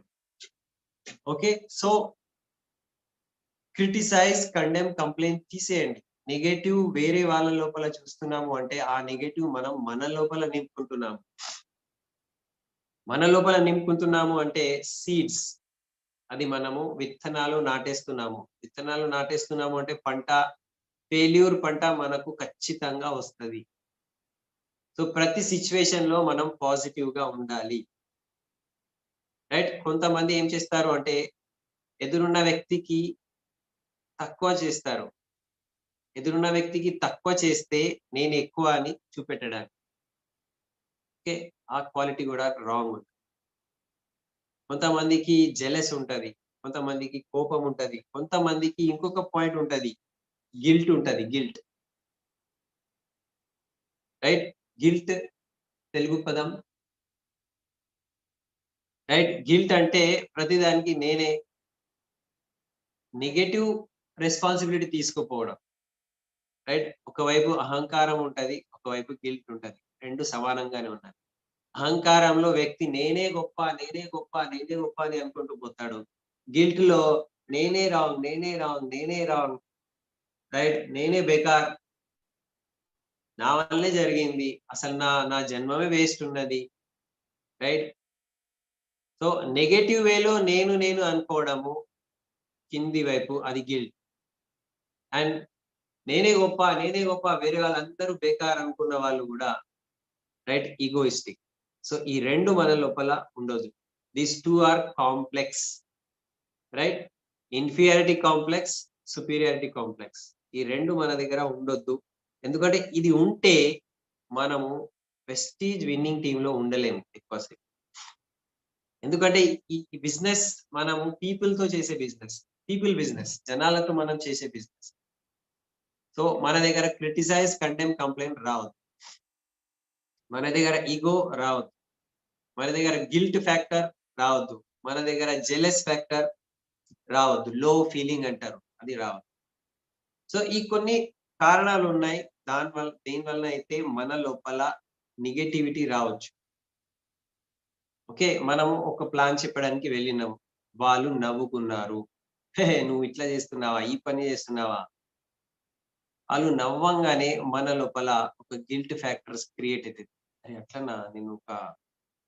Okay. So criticise, condemn, complaint తీసేయండి. నెగెటివ్ వేరే వాళ్ళ లోపల చూస్తున్నాము అంటే ఆ నెగెటివ్ మనం మన లోపల నింపుకుంటున్నాము. మన లోపల నింపుకుంటున్నాము అంటే సీడ్స్, అది మనము విత్తనాలు నాటేస్తున్నాము. విత్తనాలు నాటేస్తున్నాము అంటే పంట, ఫెయిల్యూర్ పంట మనకు ఖచ్చితంగా వస్తది. సో ప్రతి సిట్యుయేషన్ లో మనం పాజిటివ్ గా ఉండాలి, రైట్? కొంతమంది ఏం చేస్తారు అంటే ఎదురున్న వ్యక్తికి తక్కువ చేస్తారు. ఎదురున్న వ్యక్తికి తక్కువ చేస్తే నేను ఎక్కువ అని చూపెట్టడానికి. ఓకే. ఆ క్వాలిటీ కూడా రాంగ్. కొంతమందికి జెలస్ ఉంటది. కొంతమందికి కోపం ఉంటది. కొంతమందికి ఇంకొక పాయింట్ ఉంటది. గిల్ట్ ఉంటది. Guilt, right? గిల్ట్ తెలుగు పదం, రైట్? గిల్ట్ అంటే ప్రతిదానికి నేనే నెగెటివ్ రెస్పాన్సిబిలిటీ తీసుకోపోవడం, రైట్? ఒకవైపు అహంకారం ఉంటది. ఒకవైపు గిల్ట్ ఉంటది. 2 సమానంగానే ఉన్నాయి. అహంకారంలో వ్యక్తి నేనే గొప్ప, నేనే గొప్ప, నేనే గొప్ప అని అనుకుంటూ పోతాడు. గిల్ట్‌లో నేనే రాంగ్, నేనే రాంగ్, నేనే రాంగ్, రైట్? నేనే బెకార్. నా వల్లే జరిగింది. అసలు నా నా జన్మమే వేస్ట్ ఉన్నది, రైట్? సో నెగెటివ్ వేలో నేను అనుకోవడము కింది వైపు అది గిల్ట్. అండ్ నేనే గొప్ప, నేనే గొప్ప, వేరే వాళ్ళందరూ బేకార్ అనుకున్న వాళ్ళు గూడా, రైట్? ఈగోయిస్టిక్. సో ఈ 2 మన లోపల ఉండొద్దు. These 2 are complex, right? Inferiority complex, superiority complex. ఈ 2 మన దగ్గర ఉండొద్దు. ఎందుకంటే ఇది ఉంటే మనము ప్రెస్టీజ్ విన్నింగ్ టీమ్‌లో ఉండలేము ఎక్కువ సేపు. ఎందుకంటే ఈ బిజినెస్ మనము పీపుల్‌తో చేసే బిజినెస్. People business. జనాలతో మనం చేసే బిజినెస్. సో మన దగ్గర క్రిటిసైజ్, కండెమ్, కంప్లెయింట్ రావద్దు. మన దగ్గర ఇగో రావద్దు. మన దగ్గర గిల్ట్ ఫ్యాక్టర్ రావద్దు. మన దగ్గర జెలస్ ఫ్యాక్టర్ రావద్దు. లో ఫీలింగ్ అంటారు, అది రావద్దు. సో ఈ కొన్ని కారణాలు ఉన్నాయి. దేని వలన అయితే మన లోపల నెగటివిటీ రావచ్చు. ఓకే. మనము ఒక ప్లాన్ చెప్పడానికి వెళ్ళినాం. వాళ్ళు నవ్వుకున్నారు. "హే! నువ్వు ఇట్లా చేస్తున్నావా? ఈ పని చేస్తున్నావా?" ఆళ్ళు నవ్వంగానే మన లోపల ఒక గిల్ట్ ఫ్యాక్టర్స్ క్రియేట్ అయితది. అరే! అట్లనా? నేను ఒక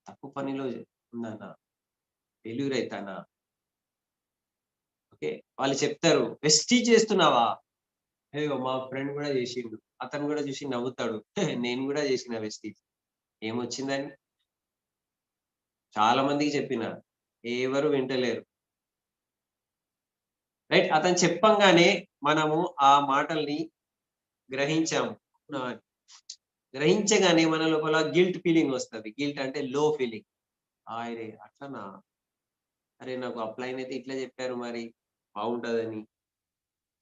తప్పు పనిలో ఉన్నానా? ఫెయిల్యూర్ అయితానా? ఓకే. వాళ్ళు చెప్తారు, "వెస్టీజ్ చేస్తున్నావా?" అయ్యో! మా ఫ్రెండ్ గూడా చేసిండు. అతను గూడా చూసి నవ్వుతాడు. నేను గూడా చేసిన వెస్టీజ్. ఏమొచ్చిందని? చాలా మందికి చెప్పిన. ఎవరు వింటలేరు, రైట్? అతను చెప్పంగానే మనము ఆ మాటల్ని గ్రహించాము. అవునా? గ్రహించగానే మన లోపల గిల్ట్ ఫీలింగ్ వస్తది. గిల్ట్ అంటే లో ఫీలింగ్. అరె! అట్లనా? అరే! నాకు అప్లైన్ అయితే ఇట్లా చెప్పారు మరి బాగుంటదని.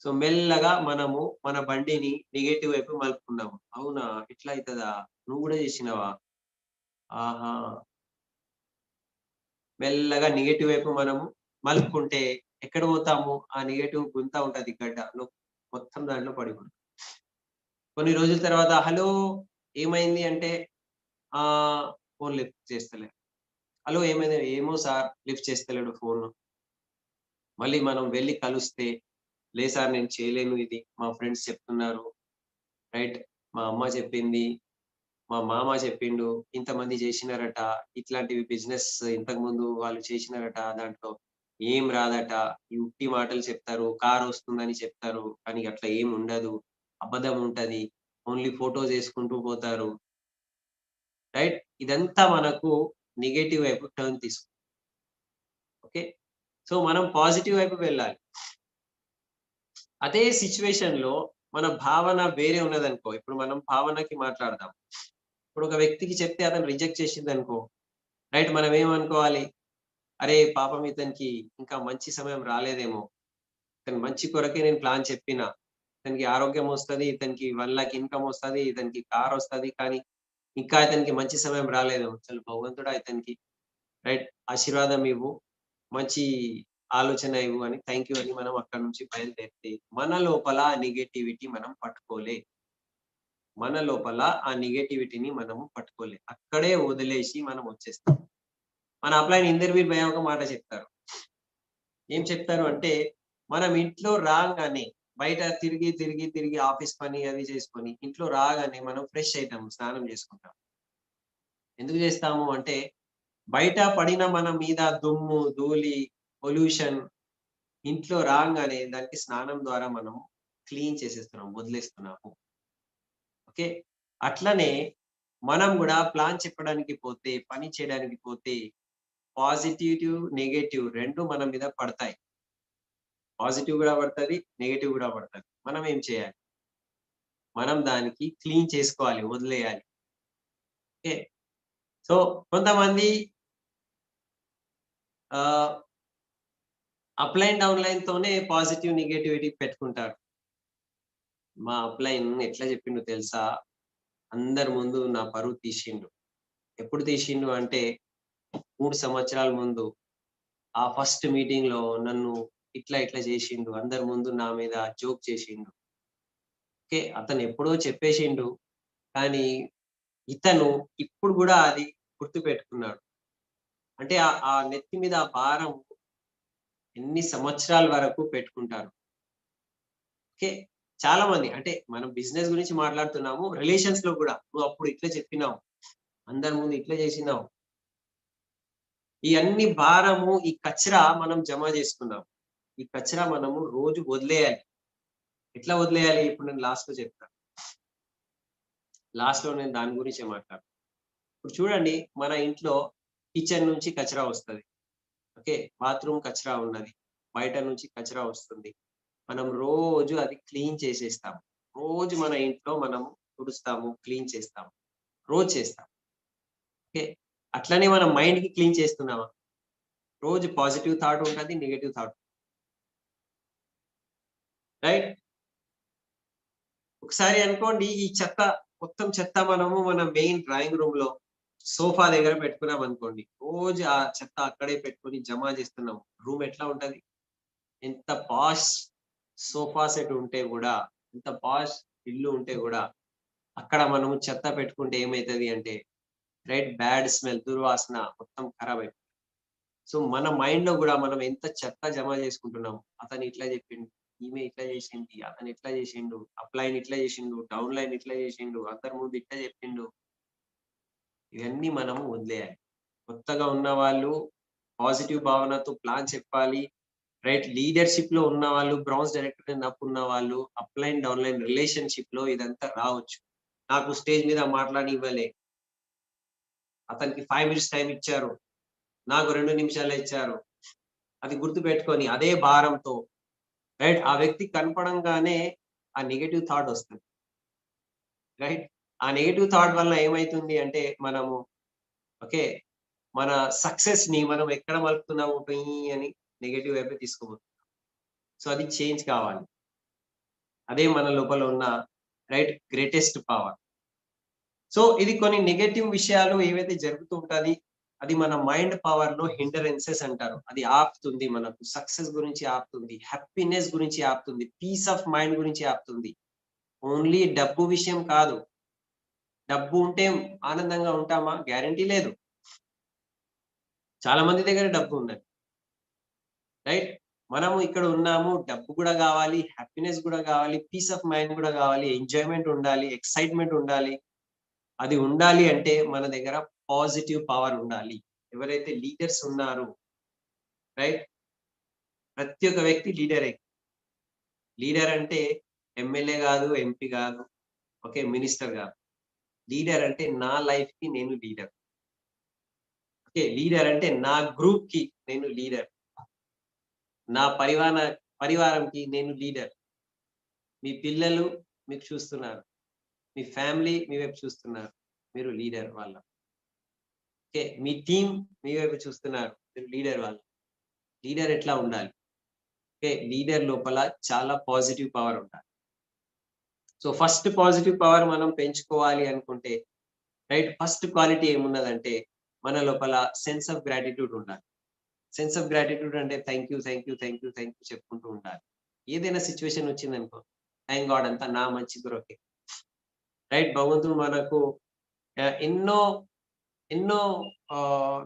సో మెల్లగా మనము మన బండిని నెగెటివ్ వైపు మలుపుకున్నాము. అవునా? ఇట్లా అయితదా? నువ్వు గూడా చేసినవా? ఆహా! మెల్లగా నెగెటివ్ వైపు మనము మలుపుకుంటే ఎక్కడ పోతాము? ఆ నెగెటివ్ గుంత ఉంటది గడ్డ. మొత్తం దాంట్లో పడిపోతాం. కొన్ని రోజుల తర్వాత హలో ఏమైంది అంటే ఆహ్, ఫోన్ లిఫ్ట్ చేస్తలేరు. హలో ఏమైంది? ఏమో సార్ లిఫ్ట్ చేస్తలేడు ఫోను. మళ్ళీ మనం వెళ్లి కలిస్తే, లేదు సార్ నేను చేయలేను ఇది. మా ఫ్రెండ్స్ చెప్తున్నారు. రైట్. మా అమ్మ చెప్పింది. మా మామ చెప్పిండు. ఇంతమంది చేసినారట. ఇట్లాంటివి బిజినెస్ ఇంతకుముందు వాళ్ళు చేసినారట. దాంట్లో ఏం రాదట. ఈ ఉట్టి మాటలు చెప్తారు. కారొస్తుందని చెప్తారు. కానీ అట్లా ఏమి ఉండదు. అబద్ధం ఉంటది. ఓన్లీ ఫోటోస్ యేసుకుంటూ పోతారు. రైట్. ఇదంతా మనకు నెగెటివ్ వైపు టర్న్ ఓకే. సో, మనం పాజిటివ్ వైపు వెళ్ళాలి. అదే సిట్యుయేషన్‌లో మన భావన వేరే ఉన్నదనుకో, ఇప్పుడు మనం భావనకి మాట్లాడదాం. ఇప్పుడు ఒక వ్యక్తికి చెప్తే అతను రిజెక్ట్ చేసిందనుకో, రైట్ మనం ఏమనుకోవాలి? అరే! పాపం ఇతనికి ఇంకా మంచి సమయం రాలేదేమో. ఇతను మంచి కొరకే నేను ప్లాన్ చెప్పిన. ఇతనికి ఆరోగ్యం వస్తది, ఇతనికి 1,00,000 ఇన్‌కమ్ వస్తది, ఇతనికి కారొస్తది. కానీ ఇంకా ఇతనికి మంచి సమయం రాలేదేమో. అసలు భగవంతుడా ఇతనికి రైట్ ఆశీర్వాదం ఇవ్వు. మంచి ఆలోచన ఇవ్వు అని థాంక్ యూ అని మనం అక్కడి నుంచి బయలుదేరితే, మన లోపల ఆ నెగటివిటీ మనం పట్టుకోలే. మన లోపల ఆ నెగటివిటీని మనము పట్టుకోలే. అక్కడే వదిలేసి మనం వచ్చేస్తాం. మన అప్లైన్ ఇందర్‌వీర్ భయ్యా ఒక మాట చెప్తారు. ఏం చెప్తారు అంటే, మనం ఇంట్లో రాంగానే బయట తిరిగి, తిరిగి, తిరిగి ఆఫీస్ పని అది చేసుకొని, ఇంట్లో రాగానే మనం ఫ్రెష్ అయితాం. స్నానం చేసుకుంటాం. ఎందుకు చేస్తాము అంటే, బయట పడిన మన మీద దుమ్ము, ధూళి, పొల్యూషన్ ఇంట్లో రాంగానే దానికి స్నానం ద్వారా మనం క్లీన్ చేసేస్తున్నాం. వదిలేస్తున్నాము. ఓకే. అట్లనే మనం గూడా ప్లాన్ చెప్పడానికి పోతే, పని చేయడానికి పోతే పాజిటివ్, నెగెటివ్ 2 మన మీద పడతాయి. పాజిటివ్ గూడా పడతది. నెగెటివ్ గూడా పడతది. మనం ఏం చేయాలి? మనం దానికి క్లీన్ చేసుకోవాలి. వదిలేయాలి. ఓకే. సో, కొంతమంది ఆహ్, అప్‌లైన్, డౌన్‌లైన్‌తోనే పాజిటివ్, నెగటివిటీ పెట్టుకుంటారు. మా అప్‌లైన్ ఎట్లా చెప్పిండో తెలుసా? అందరి ముందు నా పరువు తీసిండు. ఎప్పుడు తీసిండు అంటే 3 సంవత్సరాల ముందు ఆ ఫస్ట్ మీటింగ్‌లో నన్ను ఇట్లా, ఇట్లా చేసిండు. అందరి ముందు నా మీద జోక్ చేసిండు. ఓకే. అతను ఎప్పుడో చెప్పేసిండు. కానీ ఇతను ఇప్పుడు గూడా అది గుర్తుపెట్టుకున్నాడు. అంటే ఆ నెత్తి మీద ఆ భారం ఎన్ని సంవత్సరాల వరకు పెట్టుకుంటారు. ఓకే. చాలా మంది అంటే మనం బిజినెస్ గురించి మాట్లాడుతున్నాము. రిలేషన్స్‌లో గూడా నువ్వు అప్పుడు ఇట్లా చెప్పినావు. అందరి ముందు ఇట్లా చేసినావు. ఈ అన్ని భారము, ఈ కచరా మనం జమ చేసుకున్నాం. ఈ కచరా మనము రోజు వదిలేయాలి. ఎట్లా వదిలేయాలి? ఇప్పుడు నేను లాస్ట్‌లో చెప్తా. లాస్ట్‌లో నేను దాని గురించే మాట్లాడతా. ఇప్పుడు చూడండి మన ఇంట్లో కిచెన్ నుంచి కచరా వస్తది. ఓకే. బాత్రూమ్ కచరా ఉన్నది. బయట నుంచి కచరా వస్తుంది. మనం రోజు అది క్లీన్ చేసేస్తాం. రోజు మన ఇంట్లో మనము తుడుస్తాము, క్లీన్ చేస్తాము. రోజు చేస్తాం. ఓకే. అట్లనే మన మైండ్‌కి క్లీన్ చేస్తున్నామా? రోజు పాజిటివ్ థాట్ ఉంటది. Negative thought right? ఒకసారి అనుకోండి ఈ చెత్త మొత్తం చెత్త మనము మన మెయిన్ డ్రాయింగ్ రూమ్‌లో సోఫా దగ్గర పెట్టుకున్నామనుకోండి. రోజు ఆ చెత్త అక్కడే పెట్టుకొని జమ చేస్తున్నాం. రూమ్ ఎట్లా ఉంటది? ఎంత పాష్ సోఫా సెట్ ఉంటే గూడా, ఎంత పాష్ ఇల్లు ఉంటే గూడా, అక్కడ మనము చెత్త పెట్టుకుంటే ఏమైతది అంటే, రైట్ బ్యాడ్ స్మెల్ దుర్వాసన మొత్తం ఖరాబ్ అయిపోతది. సో, మన మైండ్‌లో గూడా మనం ఎంత చెత్త జమ చేసుకుంటున్నాం. అతను ఇట్లా చెప్పిండు, ఈమె ఇట్లా చేసింది, అతను ఇట్లా చేసిండు, అప్‌లైన్ ఇట్లా చేసిండు, డౌన్‌లైన్ ఇట్లా చేసిండు, అందరి ముందు ఇట్లా చెప్పిండు. ఇవన్నీ మనము వదిలేయాలి. కొత్తగా ఉన్నవాళ్ళు పాజిటివ్ భావనతో ప్లాన్ చెప్పాలి. రైట్ లీడర్‌షిప్‌లో ఉన్నవాళ్ళు, బ్రాంజ్ డైరెక్టర్ అప్ ఉన్నవాళ్ళు, అప్‌లైన్, డౌన్‌లైన్ రిలేషన్‌షిప్‌లో ఇదంతా రావచ్చు. నాకు స్టేజ్ మీద మాట్లాడనివ్వలే. అతనికి 5 మినిట్స్ టైమ్ ఇచ్చారు. నాకు 2 నిమిషాలే ఇచ్చారు. అది గుర్తుపెట్టుకొని అదే భారంతో రైట్ ఆ వ్యక్తి కనపడంగానే ఆ నెగెటివ్ థాట్ వస్తది. రైట్. ఆ నెగెటివ్ థాట్ వల్ల ఏమైతుంది అంటే మనము ఓకే. మన సక్సెస్‌ని మనం ఎక్కడ మలుపుతున్నాము అని నెగెటివ్ వైపే తీసుకుపోతున్నాం. సో, అది చేంజ్ కావాలి. అదే మన లోపల ఉన్న రైట్ గ్రేటెస్ట్ పవర్. సో, ఇది కొన్ని నెగెటివ్ విషయాలు ఏవైతే జరుగుతూ ఉంటది. అది మన మైండ్ పవర్‌లో హిండరెన్సెస్ అంటారు. అది ఆపుతుంది మనకు. సక్సెస్ గురించి ఆపుతుంది. హ్యాపీనెస్ గురించి ఆపుతుంది. పీస్ ఆఫ్ మైండ్ గురించి ఆపుతుంది. ఓన్లీ డబ్బు విషయం కాదు. డబ్బు ఉంటే ఆనందంగా ఉంటామా? గ్యారంటీ లేదు. చాలా మంది దగ్గర డబ్బు ఉన్నది. రైట్? మనము ఇక్కడ ఉన్నాము. డబ్బు గూడా గావాలి, హ్యాపీనెస్ గూడా గావాలి, పీస్ ఆఫ్ మైండ్ గూడా గావాలి, ఎంజాయ్‌మెంట్ ఉండాలి, ఎక్సైట్‌మెంట్ ఉండాలి. అది ఉండాలి అంటే మన దగ్గర పాజిటివ్ పవర్ ఉండాలి. ఎవరైతే లీడర్స్ ఉన్నారో రైట్? ప్రతి ఒక్క వ్యక్తి లీడరే. లీడర్ అంటే ఎమ్మెల్యే గాదు, ఎంపీ గాదు, ఓకే. మినిస్టర్ గాదు. లీడర్ అంటే నా లైఫ్‌కి నేను లీడర్. ఓకే. లీడర్ అంటే నా గ్రూప్‌కి నేను లీడర్. నా పరివారంకి నేను లీడర్. మీ పిల్లలు మీకు చూస్తున్నారు. మీ ఫ్యామిలీ మీ వైపు చూస్తున్నారు. మీరు లీడర్ వాళ్ళ. ఓకే. మీ టీమ్ మీ వైపు చూస్తున్నారు. మీరు లీడర్ వాళ్ళు. లీడర్ ఎట్లా ఉండాలి? ఓకే. లీడర్ లోపల చాలా పాజిటివ్ పవర్ ఉండాలి. సో, ఫస్ట్ పాజిటివ్ పవర్ మనం పెంచుకోవాలి అనుకుంటే రైట్? ఫస్ట్ క్వాలిటీ ఏమున్నదంటే మన లోపల సెన్స్ ఆఫ్ గ్రాటిట్యూడ్ ఉండాలి. సెన్స్ ఆఫ్ గ్రాటిట్యూడ్ అంటే thank you, thank you, thank you, thank you చెప్పుకుంటూ ఉండాలి. ఏదైనా సిట్యుయేషన్ వచ్చిందనుకో, థాంక్ గాడ్ అంతా నా మంచి కొరకే. రైట్? భగవంతుడు మనకు ఎన్నో ఎన్నో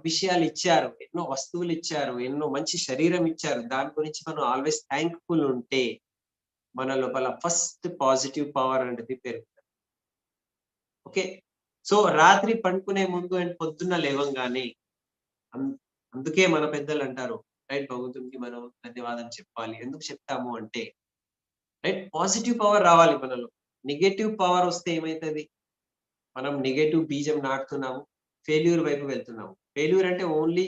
విషయాలిచ్చారు. ఎన్నో వస్తువులిచ్చారు. ఎన్నో మంచి శరీరం ఇచ్చారు. దాని గురించి మనం ఆల్‌వేస్ థాంక్‌ఫుల్ ఉంటే మన లోపల ఫస్ట్ పాజిటివ్ పవర్ అనేది పెరుగుతది. ఓకే. సో, రాత్రి పడుకునే ముందు అండ్ పొద్దున్న లేవంగానే అం అందుకే మన పెద్దలంటారు రైట్? భగవంతునికి మనం ధన్యవాదాలు చెప్పాలి. ఎందుకు చెప్తాము అంటే రైట్? పాజిటివ్ పవర్ రావాలి మనలో. నెగెటివ్ పవర్ వస్తే ఏమైతది? మనం నెగెటివ్ బీజం నాటుతున్నాము. ఫెయిల్యూర్ వైపు వెళ్తున్నాము. ఫెయిల్యూర్ అంటే ఓన్లీ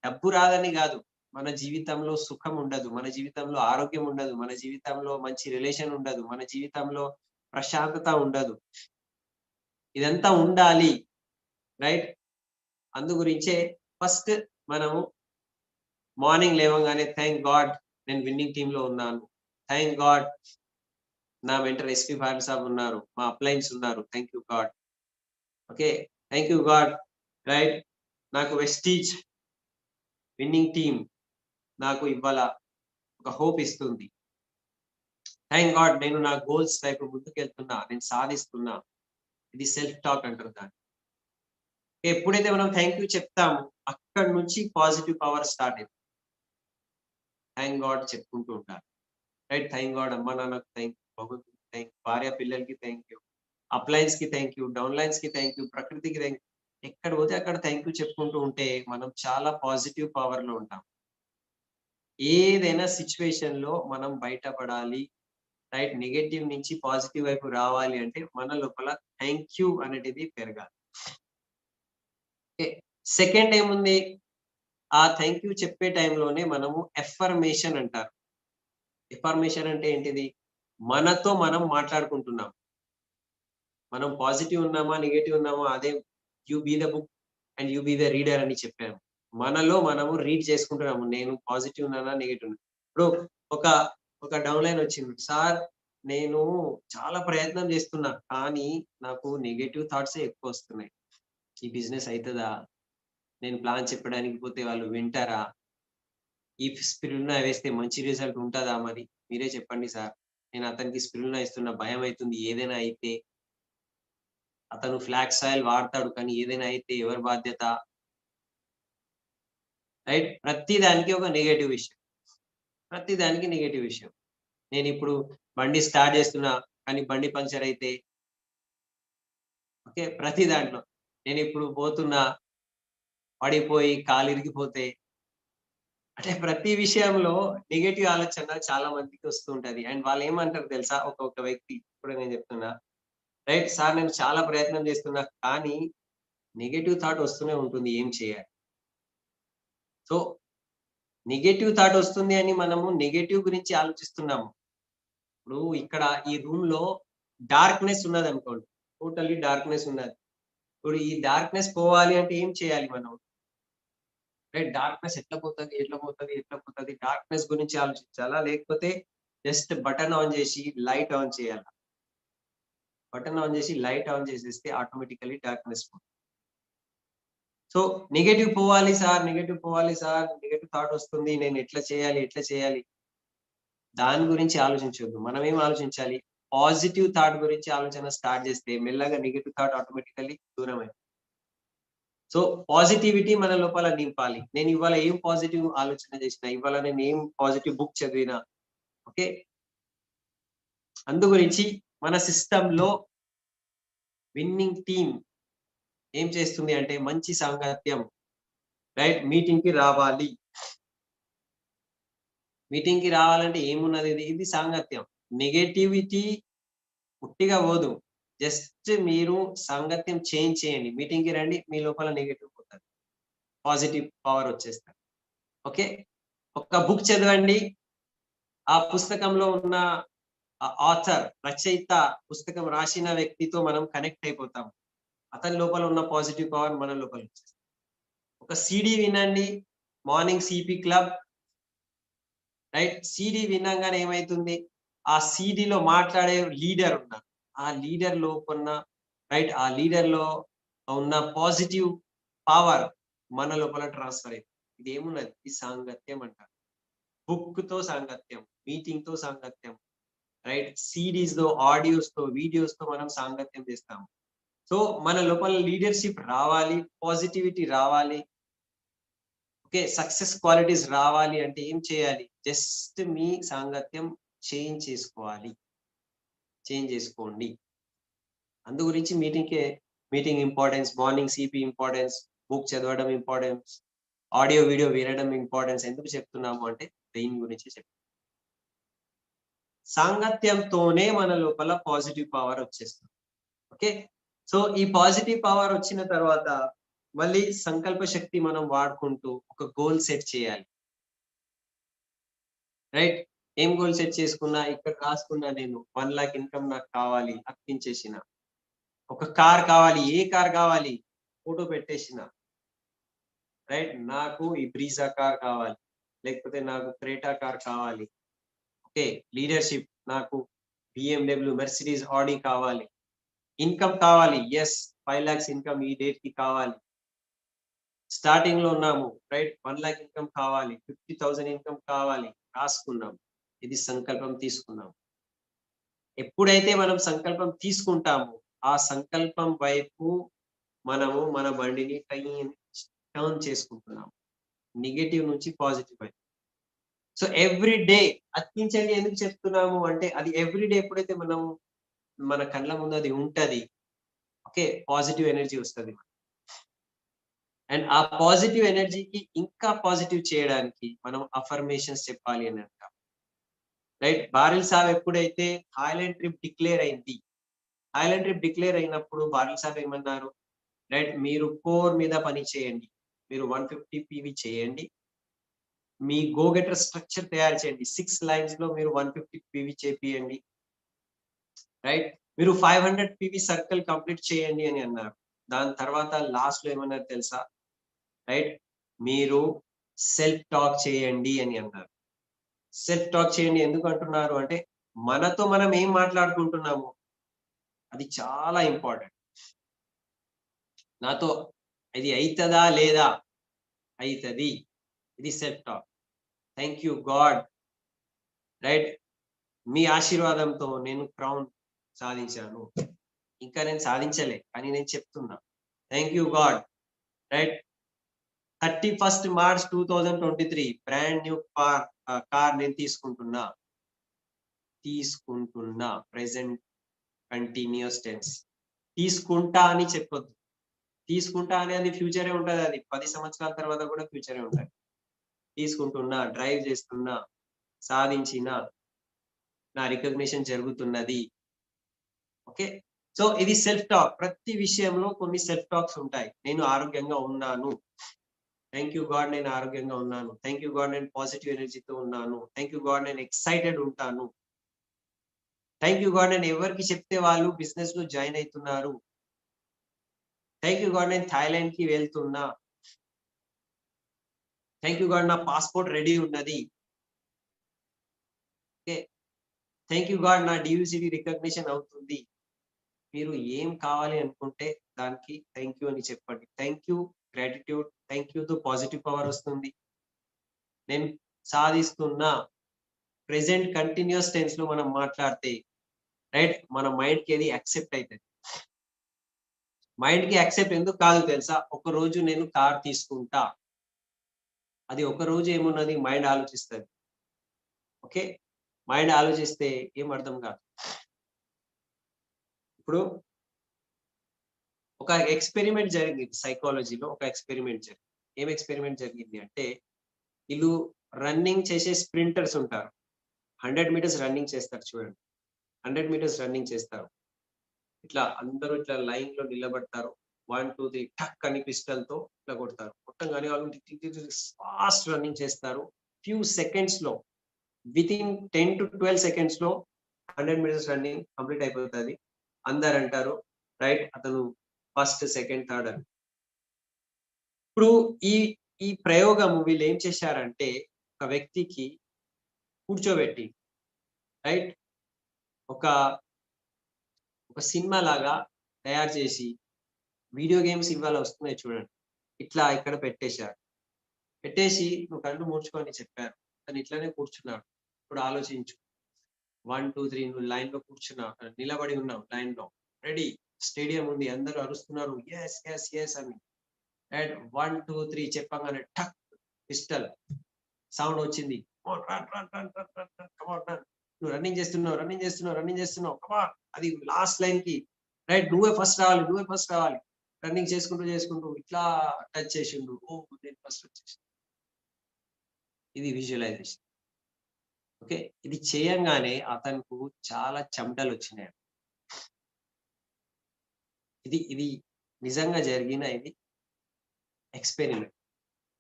డబ్బు రాదని గాదు. మన జీవితంలో సుఖం ఉండదు. మన జీవితంలో ఆరోగ్యం ఉండదు. మన జీవితంలో మంచి రిలేషన్ ఉండదు. మన జీవితంలో ప్రశాంతత ఉండదు. ఇదంతా ఉండాలి. రైట్? అందు గురించే ఫస్ట్ మనము మార్నింగ్ లేవంగానే థాంక్ గాడ్ నేను విన్నింగ్ టీమ్‌లో ఉన్నాను. థాంక్ గాడ్ నా మెంటర్ ఎస్‌పీ బాలు సాబ్ ఉన్నారు. మా అప్లయన్స్ ఉన్నారు. Thank you God. Okay. Thank you God. Right? నాకు వెస్టీజ్ విన్నింగ్ టీమ్ నాకు ఇవాళ ఒక హోప్ ఇస్తుంది. థాంక్ గాడ్ నేను నా గోల్స్ వైపు ముందుకెళ్తున్నా. నేను సాధిస్తున్నా. ఇది సెల్ఫ్ టాక్ అంటారు దాన్ని. ఎప్పుడైతే మనం థాంక్ యూ చెప్తామో అక్కడి నుంచి పాజిటివ్ పవర్ స్టార్ట్ అయితది. థాంక్ గాడ్ చెప్పుకుంటూ ఉండాలి. రైట్? థాంక్ గాడ్ అమ్మా, నాన్నకి థాంక్ యూ. భగవంతుడికి థాంక్ యూ. భార్య పిల్లలకి థాంక్ యూ. అప్లయన్స్‌కి థాంక్ యూ. డౌన్‌లైన్స్‌కి థాంక్ యూ. ప్రకృతికి థాంక్ యూ. ఎక్కడ పోతే అక్కడ థాంక్ యూ చెప్పుకుంటూ ఉంటే మనం చాలా పాజిటివ్ పవర్‌లో ఉంటాం. ఏదైనా సిట్యుయేషన్‌లో మనం బయటపడాలి. రైట్? నెగెటివ్ నుంచి పాజిటివ్ వైపు రావాలి అంటే మన లోపల థాంక్ యూ అనేటిది పెరగాలి. ఓకే. సెకండ్ ఏముంది? ఆ థాంక్ యూ చెప్పే టైంలోనే మనము ఎఫర్మేషన్ అంటారు. ఎఫర్మేషన్ అంటే ఏంటిది? మనతో మనం మాట్లాడుకుంటున్నాం. మనం పాజిటివ్ ఉన్నామా? నెగెటివ్ ఉన్నామా? అదే you be the book and you be the reader అని చెప్పాము. మనలో మనము రీడ్ చేసుకుంటున్నాము. నేను పాజిటివ్ ఉన్నానా? నెగెటివ్ ఉన్నానా? ఇప్పుడు ఒక, ఒక డౌన్‌లైన్ వచ్చింది. సార్ నేను చాలా ప్రయత్నం చేస్తున్నా. కానీ నాకు నెగెటివ్ థాట్సే ఎక్కువొస్తున్నాయి. ఈ బిజినెస్ అయితదా? నేను ప్లాన్ చెప్పడానికి పోతే వాళ్ళు వింటారా? ఈ స్పిరులినా వేస్తే మంచి రిజల్ట్ ఉంటదా మరి? మీరే చెప్పండి సార్. నేను అతనికి స్పిరులినా ఇస్తున్నా. భయమైతుంది. ఏదైనా అయితే అతను ఫ్లాక్స్ ఆయిల్ వాడతాడు. కానీ ఏదైనా అయితే ఎవరి బాధ్యత? రైట్? ప్రతి దానికి ఒక నెగెటివ్ విషయం. ప్రతి దానికి నెగెటివ్ విషయం. నేనిప్పుడు బండి స్టార్ట్ చేస్తున్నా. కానీ బండి పంక్చర్ అయితే ఓకే. ప్రతి దాంట్లో. నేనిప్పుడు పోతున్నా, పడిపోయి కాలిరిగిపోతే అంటే ప్రతి విషయంలో నెగెటివ్ ఆలోచన చాలా మందికి వస్తూ ఉంటది. అండ్ వాళ్ళేమంటారు తెలుసా? ఒక్కొక్క వ్యక్తి ఇప్పుడే నేను చెప్తున్నా. రైట్ సార్ నేను చాలా ప్రయత్నం చేస్తున్నా. కానీ నెగెటివ్ థాట్ వస్తూనే ఉంటుంది. ఏం చేయాలి? సో, నెగెటివ్ థాట్ వస్తుంది అని మనము నెగెటివ్ గురించి ఆలోచిస్తున్నాము. ఇప్పుడు ఇక్కడ ఈ రూమ్‌లో డార్క్‌నెస్ ఉన్నదనుకోండి. టోటల్లీ డార్క్‌నెస్ ఉన్నది. ఇప్పుడు ఈ డార్క్‌నెస్ పోవాలి అంటే ఏం చేయాలి మనం? రైట్ డార్క్‌నెస్ ఎట్లా పోతది? ఎట్లా పోతది? ఎట్లా పోతది? డార్క్‌నెస్ గురించి ఆలోచించాలా? లేకపోతే జస్ట్ బటన్ ఆన్ చేసి లైట్ ఆన్ చేయాలా? బటన్ ఆన్ చేసి లైట్ ఆన్ చేసేస్తే ఆటోమేటికల్లీ డార్క్‌నెస్ పోతుంది. సో, నెగెటివ్ పోవాలి సార్, నెగెటివ్ పోవాలి సార్, నెగెటివ్ థాట్ వస్తుంది. నేను ఎట్లా చేయాలి? ఎట్లా చేయాలి? దాని గురించి ఆలోచించొద్దు. మనమేం ఆలోచించాలి? పాజిటివ్ థాట్ గురించి ఆలోచన స్టార్ట్ చేస్తే మెల్లగా నెగెటివ్ థాట్ ఆటోమేటికల్లీ దూరమైపోతుంది. సో పాజిటివిటీ మన లోపల నింపాలి. నేను ఇవాళ ఏం పాజిటివ్ ఆలోచన చేసినా, ఇవాళ నేను ఏం పాజిటివ్ బుక్ చదివినా, ఓకే. అందు గురించి మన సిస్టంలో విన్నింగ్ టీమ్ ఏం చేస్తుంది అంటే మంచి సాంగత్యం, రైట్? మీటింగ్ కి రావాలి. మీటింగ్ కి రావాలంటే ఏమున్నది? ఇది సాంగత్యం. నెగటివిటీ పుట్టిగా పోదు. జస్ట్ మీరు సాంగత్యం చేంజ్ చేయండి. మీటింగ్ కి రండి, మీ లోపల నెగటివ్ పోతది. పాజిటివ్ పవర్ వచ్చేస్తది. ఓకే. ఒక బుక్ చదవండి. ఆ పుస్తకంలో ఉన్న ఆథర్, రచయిత, పుస్తకం రాసిన వ్యక్తితో మనం కనెక్ట్ అయిపోతాం. అతని లోపల ఉన్న పాజిటివ్ పవర్ మన లోపల వచ్చేస్తది. ఒక సీడీ వినండి, morning CP club, right? CD వినంగానే ఏమైతుంది? ఆ సీడీలో మాట్లాడే లీడర్ ఉన్నారు. ఆ లీడర్ లోపల, రైట్? ఆ లీడర్‌లో ఉన్న పాజిటివ్ పవర్ మన లోపల ట్రాన్స్‌ఫర్ అయితుంది. ఇదేమున్నది? ఇది సాంగత్యం అంటారు. బుక్‌తో సాంగత్యం, మీటింగ్‌తో సాంగత్యం, రైట్? సీడీస్‌తో, ఆడియోస్‌తో, వీడియోస్‌తో మనం సాంగత్యం చేస్తాము. సో, మన లోపల లీడర్‌షిప్ రావాలి, పాజిటివిటీ రావాలి. ఓకే. సక్సెస్ క్వాలిటీస్ రావాలి అంటే ఏం చేయాలి? జస్ట్ మీ సాంగత్యం చేంజ్ చేసుకోవాలి. చేంజ్ చేసుకోండి. అందు గురించి meeting importance, morning CP importance, book చదవడం ఇంపార్టెన్స్, ఆడియో, వీడియో వినడం ఇంపార్టెన్స్. ఎందుకు చెప్తున్నాము అంటే దీని గురించి సాంగత్యంతోనే మన లోపల పాజిటివ్ పవర్ వచ్చేస్తుంది. ఓకే. సో, ఈ పాజిటివ్ పవర్ వచ్చిన తర్వాత మళ్ళీ సంకల్ప శక్తి మనం వాడుకుంటూ ఒక గోల్ సెట్ చేయాలి. రైట్? ఏం గోల్ సెట్ చేసుకున్నా, ఇక్కడ రాసుకున్నా నేను 1,00,000 ఇన్‌కమ్ నాకు కావాలి, అర్పించేసిన. ఒక కార్ కావాలి, ఏ కార్ కావాలి? ఫోటో పెట్టేసిన. రైట్? నాకు ఈ బ్రీజా కార్ కావాలి. లేకపోతే నాకు క్రేటా కార్ కావాలి. ఓకే. లీడర్‌షిప్ నాకు BMW, మెర్సిడీస్, ఆడి కావాలి. ఇన్‌కమ్ కావాలి. యెస్. 5,00,000 ఇన్‌కమ్ ఈ డేట్‌కి కావాలి. స్టార్టింగ్‌లో ఉన్నాము. రైట్? 1,00,000 ఇన్‌కమ్ కావాలి. 50,000 ఇన్‌కమ్ కావాలి. రాసుకున్నాం. ఇది సంకల్పం తీసుకున్నాం. ఎప్పుడైతే మనం సంకల్పం తీసుకుంటామో, ఆ సంకల్పం వైపు మనము మన బండిని టర్న్ చేసుకుంటున్నాం. నెగెటివ్ నుంచి పాజిటివ్ వైపు. సో, ఎవ్రీ డే అర్పించండి ఎందుకు చెప్తున్నాము అంటే, అది ఎవ్రీ డే ఎప్పుడైతే మనం మన కళ్ళ ముందు అది ఉంటది. ఓకే. పాజిటివ్ ఎనర్జీ వస్తది. అండ్ ఆ పాజిటివ్ ఎనర్జీకి ఇంకా పాజిటివ్ చేయడానికి మనం అఫర్మేషన్స్ చెప్పాలి అని అంటాం. రైట్? బారిల్ సాబ్ ఎప్పుడైతే థాయిలాండ్ ట్రిప్ డిక్లేర్ అయింది. థాయిలాండ్ ట్రిప్ డిక్లేర్ అయినప్పుడు బారిల్ సాబ్ ఏమన్నారు? రైట్? మీరు కోర్ మీద పని చేయండి. మీరు 150 పీవీ చేయండి. మీ గో గెటర్ స్ట్రక్చర్ తయారు చేయండి. 6 లైన్స్‌లో మీరు 150 పీవీ చేపియండి. రైట్? మీరు 500 పీవీ సర్కిల్ కంప్లీట్ చేయండి అని అన్నారు. దాని తర్వాత లాస్ట్‌లో ఏమన్నారు తెలుసా? రైట్? మీరు సెల్ఫ్ టాక్ చేయండి అని అన్నారు. సెల్ఫ్ టాక్ చేయండి ఎందుకు అంటున్నారు అంటే, మనతో మనం ఏం మాట్లాడుకుంటున్నాము అది చాలా ఇంపార్టెంట్. నాతో ఇది అయితదా? లేదా? అయితది. ఇది self talk. Thank you God. Right? మీ ఆశీర్వాదంతో నేను క్రౌన్ సాధించాను. ఇంకా నేను సాధించలే. కానీ నేను చెప్తున్నా. Thank you God. Right? 31st March 2023 brand new car నేను తీసుకుంటున్నా. తీసుకుంటున్నా. Present continuous tense. తీసుకుంటా అని చెప్పొద్దు. తీసుకుంటా అనేది ఫ్యూచరే ఉంటదది. 10 సంవత్సరాల తర్వాత కూడా ఫ్యూచరే ఉంటది. తీసుకుంటున్నా, డ్రైవ్ చేస్తున్నా, సాధించిన, నా రికగ్నిషన్ జరుగుతున్నది. ఓకే. సో, ఇది సెల్ఫ్ టాక్. ప్రతి విషయంలో కొన్ని సెల్ఫ్ టాక్స్ ఉంటాయి. నేను ఆరోగ్యంగా ఉన్నాను. థాంక్ యూ గాడ్ నేను ఆరోగ్యంగా ఉన్నాను. థాంక్ యూ గాడ్ నేను పాజిటివ్ ఎనర్జీతో ఉన్నాను. థాంక్ యూ గాడ్ నేను ఎక్సైటెడ్ ఉంటాను. థాంక్ యూ గాడ్ నేను ఎవరికి చెప్తే వాళ్ళు బిజినెస్‌లో జాయిన్ అయితున్నారు. థాంక్ యూ గాడ్ నేను థాయిలాండ్‌కి వెళ్తున్నా. థాంక్ యూ గాడ్ నా పాస్‌పోర్ట్ రెడీ ఉన్నది. ఓకే. థాంక్ యూ గాడ్ నా డీయూసీడీ రికగ్నిషన్ అవుతుంది. మీరు ఏం కావాలి అనుకుంటే దానికి థాంక్ యూ అని చెప్పండి. థాంక్ యూ, గ్రాటిట్యూడ్, థాంక్ యూతో పాజిటివ్ పవర్ వస్తుంది. నేను సాధిస్తున్నా. ప్రెజెంట్ కంటిన్యూయస్ టెన్స్‌లో మనం మాట్లాడితే రైట్? మన మైండ్‌కి అది యాక్సెప్ట్ అయితది. మైండ్‌కి యాక్సెప్ట్ ఎందుకు కాదు తెలుసా? ఒకరోజు నేను కార్ తీసుకుంటా. అది ఒక రోజు ఏమున్నది మైండ్ ఆలోచిస్తది. ఓకే. మైండ్ ఆలోచిస్తే ఏం అర్థం కాదు. ఇప్పుడు ఒక ఎక్స్‌పెరిమెంట్ జరిగింది సైకాలజీలో ఒక ఎక్స్‌పెరిమెంట్ జరిగింది. ఏం ఎక్స్‌పెరిమెంట్ జరిగింది అంటే, ఈళ్ళు రన్నింగ్ చేసే స్ప్రింటర్స్ ఉంటారు. 100 మీటర్స్ రన్నింగ్ చేస్తారు చూడండి. 100 మీటర్స్ రన్నింగ్ చేస్తారు. ఇట్లా అందరూ ఇట్లా లైన్‌లో నిలబడతారు. 1, 2, 3 టక్ అని పిస్టల్‌తో ఇట్లా కొడతారు. కొట్టంగానే వాళ్ళు tick tick tick tick fast running చేస్తారు. ఫ్యూ సెకండ్స్‌లో వితిన్ 10-12 సెకండ్స్‌లో 100 మీటర్స్ రన్నింగ్ కంప్లీట్ అయిపోతది. అందరంటారు రైట్ అతను ఫస్ట్, సెకండ్, థర్డ్ అని. ఇప్పుడు ఈ ఈ ప్రయోగము వీళ్ళేం చేశారంటే, ఒక వ్యక్తికి కూర్చోబెట్టి రైట్ ఒక, ఒక సినిమా లాగా తయారు చేసి, వీడియో గేమ్స్ ఇవాళ వస్తున్నాయి చూడండి. ఇట్లా ఇక్కడ పెట్టేశారు. పెట్టేసి "నువ్వు కళ్ళు మూర్చుకో" అని చెప్పారు. అతను ఇట్లనే కూర్చున్నాడు. ఇప్పుడు ఆలోచించు. 1, 2, 3 నువ్వు లైన్‌లో కూర్చున్నావు. నిలబడి ఉన్నావు లైన్‌లో. రెడీ. స్టేడియం ఉంది. అందరూ అరుస్తున్నారు. యెస్, యెస్, యెస్ అని. అండ్ 1, 2, 3 చెప్పంగానే టక్ పిస్టల్ సౌండ్ వచ్చింది. Come on run, run, run, run, run, run. Come on run. నువ్వు రన్నింగ్ చేస్తున్నావు, రన్నింగ్ చేస్తున్నావు, రన్నింగ్ చేస్తున్నావు. కమాన్. అది లాస్ట్ లైన్‌కి రైట్ నువ్వే ఫస్ట్ రావాలి, నువ్వే ఫస్ట్ రావాలి. రన్నింగ్ చేసుకుంటూ, చేసుకుంటూ ఇట్లా టచ్ చేసిండు. ఓహ్! నేను ఫస్ట్ వచ్చేసిన. ఇది విజువలైజేషన్. ఓకే. ఇది చేయంగానే అతనుకు చాలా చెమటలొచ్చినాయి. ఇది నిజంగా జరిగిన ఇది ఎక్స్‌పెరిమెంట్.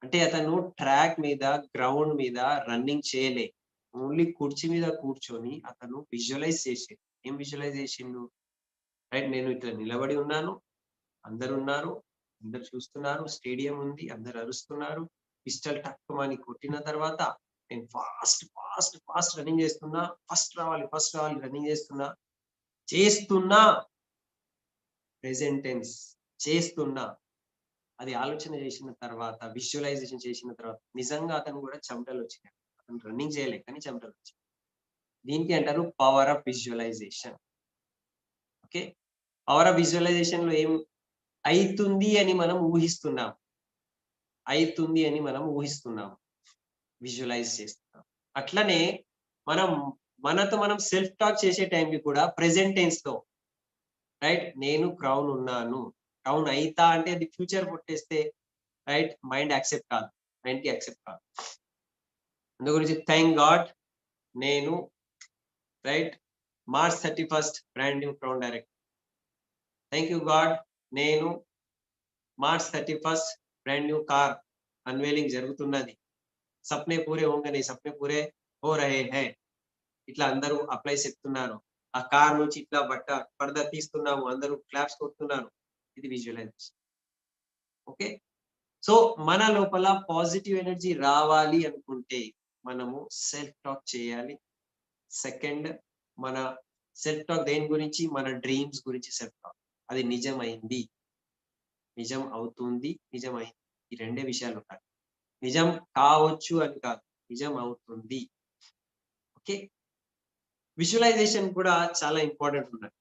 అంటే అతను ట్రాక్ మీద, గ్రౌండ్ మీద రన్నింగ్ చేయలే. ఓన్లీ కుర్చీ మీద కూర్చొని అతను విజువలైజ్ చేసిండు. ఏం విజువలైజ్ చేసిండు? రైట్ నేను ఇట్లా నిలబడి ఉన్నాను. అందరున్నారు. అందరూ చూస్తున్నారు. స్టేడియం ఉంది. అందరూ అరుస్తున్నారు. పిస్టల్ టక్కుమని కొట్టిన తర్వాత నేను ఫాస్ట్, ఫాస్ట్, ఫాస్ట్ రన్నింగ్ చేస్తున్నా. ఫస్ట్ రావాలి, ఫస్ట్ రావాలి రన్నింగ్ చేస్తున్నా. చేస్తున్నా ప్రెజెంట్ టెన్స్ చేస్తున్నా. అది ఆలోచన చేసిన తర్వాత, విజువలైజేషన్ చేసిన తర్వాత నిజంగా అతను కూడా చెమటలొచ్చినాయి. అతను రన్నింగ్ చేయలే కానీ చెమటలొచ్చాయి. దీనికి అంటారు power of visualisation. Okay. Power of విజువలైజేషన్‌లో ఏం అయితుంది అని మనం ఊహిస్తున్నాం. అయితుంది అని మనం ఊహిస్తున్నాం. విజువలైజ్ చేస్తున్నాం. అట్లనే మనం మనతో మనం సెల్ఫ్ టాక్ చేసే టైంకి కూడా ప్రెజెంట్ టెన్స్‌తో రైట్ నేను క్రౌన్ ఉన్నాను. క్రౌన్ అయితా అంటే అది ఫ్యూచర్ కొట్టేస్తే రైట్ మైండ్ యాక్సెప్ట్ కాదు. మైండ్‌కి యాక్సెప్ట్ కాదు. అందు గురించి థాంక్ గాడ్ నేను right March 31 brand new crown director. Thank you God నేను మార్చ్ 31 బ్రాండ్ న్యూ కార్ అన్‌వెయిలింగ్ జరుగుతున్నది. సప్నే పూరే హోంగే నహీ సప్నే పూరే హో రహే హై. ఇట్లా అందరూ అప్లైస్ చెప్తున్నారు. ఆ కార్ నుంచి ఇట్లా పరదా తీస్తున్నాము. అందరూ క్లాప్స్ కొడుతున్నారు. ఇది విజువలైజేషన్. ఓకే. సో, మన లోపల పాజిటివ్ ఎనర్జీ రావాలి అనుకుంటే మనము సెల్ఫ్ టాక్ చేయాలి. సెకండ్ మన సెల్ఫ్ టాక్ దేని గురించి? మన డ్రీమ్స్ గురించి సెల్ఫ్ టాక్. అది నిజమైంది. నిజం అవుతుంది. నిజమైంది. ఈ రెండే విషయాలుంటాయి. నిజం కావచ్చు అని కాదు. నిజం అవుతుంది. ఓకే. విజువలైజేషన్ కూడా చాలా ఇంపార్టెంట్ ఉన్నది.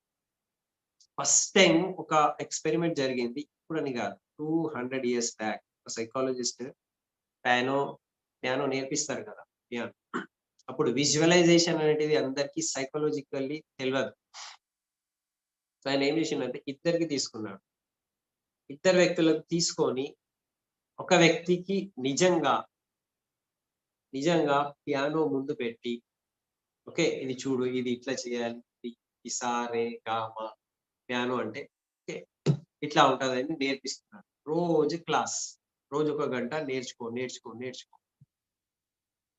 ఫస్ట్ టైమ్ ఒక ఎక్స్‌పెరిమెంట్ జరిగింది. ఇప్పుడని కాదు. 200 ఇయర్స్ బ్యాక్ ఒక సైకాలజిస్ట్ పియానో, పియానో నేర్పిస్తారు కదా! పియానో. అప్పుడు విజువలైజేషన్ అనేటిది అందరికి సైకాలజికల్లీ తెలవదు. సో, ఆయన ఏం చేసిండంటే ఇద్దరికి తీసుకున్నాడు. ఇద్దరు వ్యక్తులకు తీసుకొని ఒక వ్యక్తికి నిజంగా పియానో ముందు పెట్టి, ఓకే. ఇది చూడు ఇది ఇట్లా చేయాలి. ఈ సా, రే, గా, మా పియానో అంటే ఓకే. ఇట్లా ఉంటదని నేర్పిస్తున్నాడు. రోజు క్లాస్. రోజు ఒక గంట నేర్చుకో, నేర్చుకో, నేర్చుకో.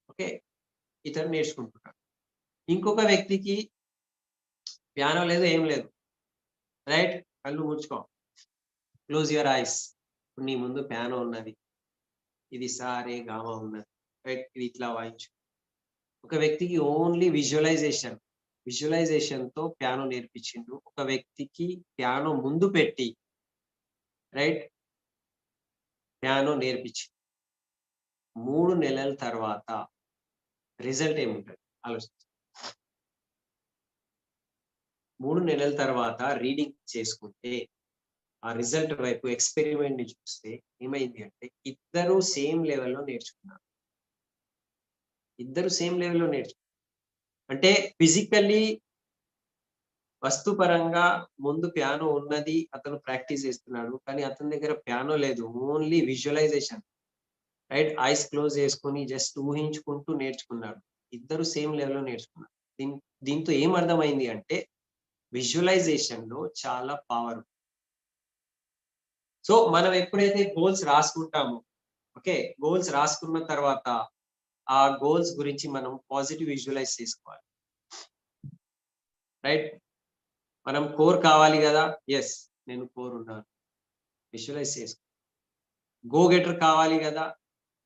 ఓకే. ఇతను నేర్చుకుంటున్నాడు. ఇంకొక వ్యక్తికి పియానో లేదు, ఏం లేదు. రైట్? కళ్ళు మూసుకో. Close your ice. ఇప్పుడు నీ ముందు పియానో ఉన్నది. ఇది సా, రే, గా, మా ఉన్నది. రైట్? ఇది ఇట్లా వాయించు. ఒక వ్యక్తికి ఓన్లీ విజువలైజేషన్. విజువలైజేషన్‌తో పియానో నేర్పించిండు. ఒక వ్యక్తికి పియానో ముందు పెట్టి రైట్? పియానో నేర్పించిండు. 3 నెలల తర్వాత రిజల్ట్ ఏముంటది? ఆలోచించండి. 3 నెలల తర్వాత రీడింగ్ చేసుకుంటే ఆ రిజల్ట్ వైపు ఎక్స్పెరిమెంట్ ని చూస్తే ఏమైంది అంటే ఇద్దరు సేమ్ లెవెల్‌లో నేర్చుకున్నారు. ఇద్దరు సేమ్ లెవెల్‌లో అంటే ఫిజికల్లీ వస్తుపరంగా ముందు పియానో ఉన్నది. అతను ప్రాక్టీస్ చేస్తున్నాడు. కానీ అతని దగ్గర పియానో లేదు. Only visualisation. Right? Eyes close చేసుకొని జస్ట్ ఊహించుకుంటూ నేర్చుకున్నాడు. ఇద్దరు సేమ్ లెవెల్‌లో నేర్చుకున్నారు. దీన్ దీంతో ఏం అర్థమైంది అంటే విజువలైజేషన్‌లో చాలా పవర్. సో, మనం ఎప్పుడైతే గోల్స్ రాసుకుంటామో, ఓకే. గోల్స్ రాసుకున్న తర్వాత ఆ గోల్స్ గురించి మనం పాజిటివ్ విజువలైజ్ చేసుకోవాలి. రైట్? మనం కోర్ కావాలి గదా! యెస్. నేను కోర్ ఉన్నాను. విజువలైజ్ చేసుకో. గో గెటర్ కావాలి గదా!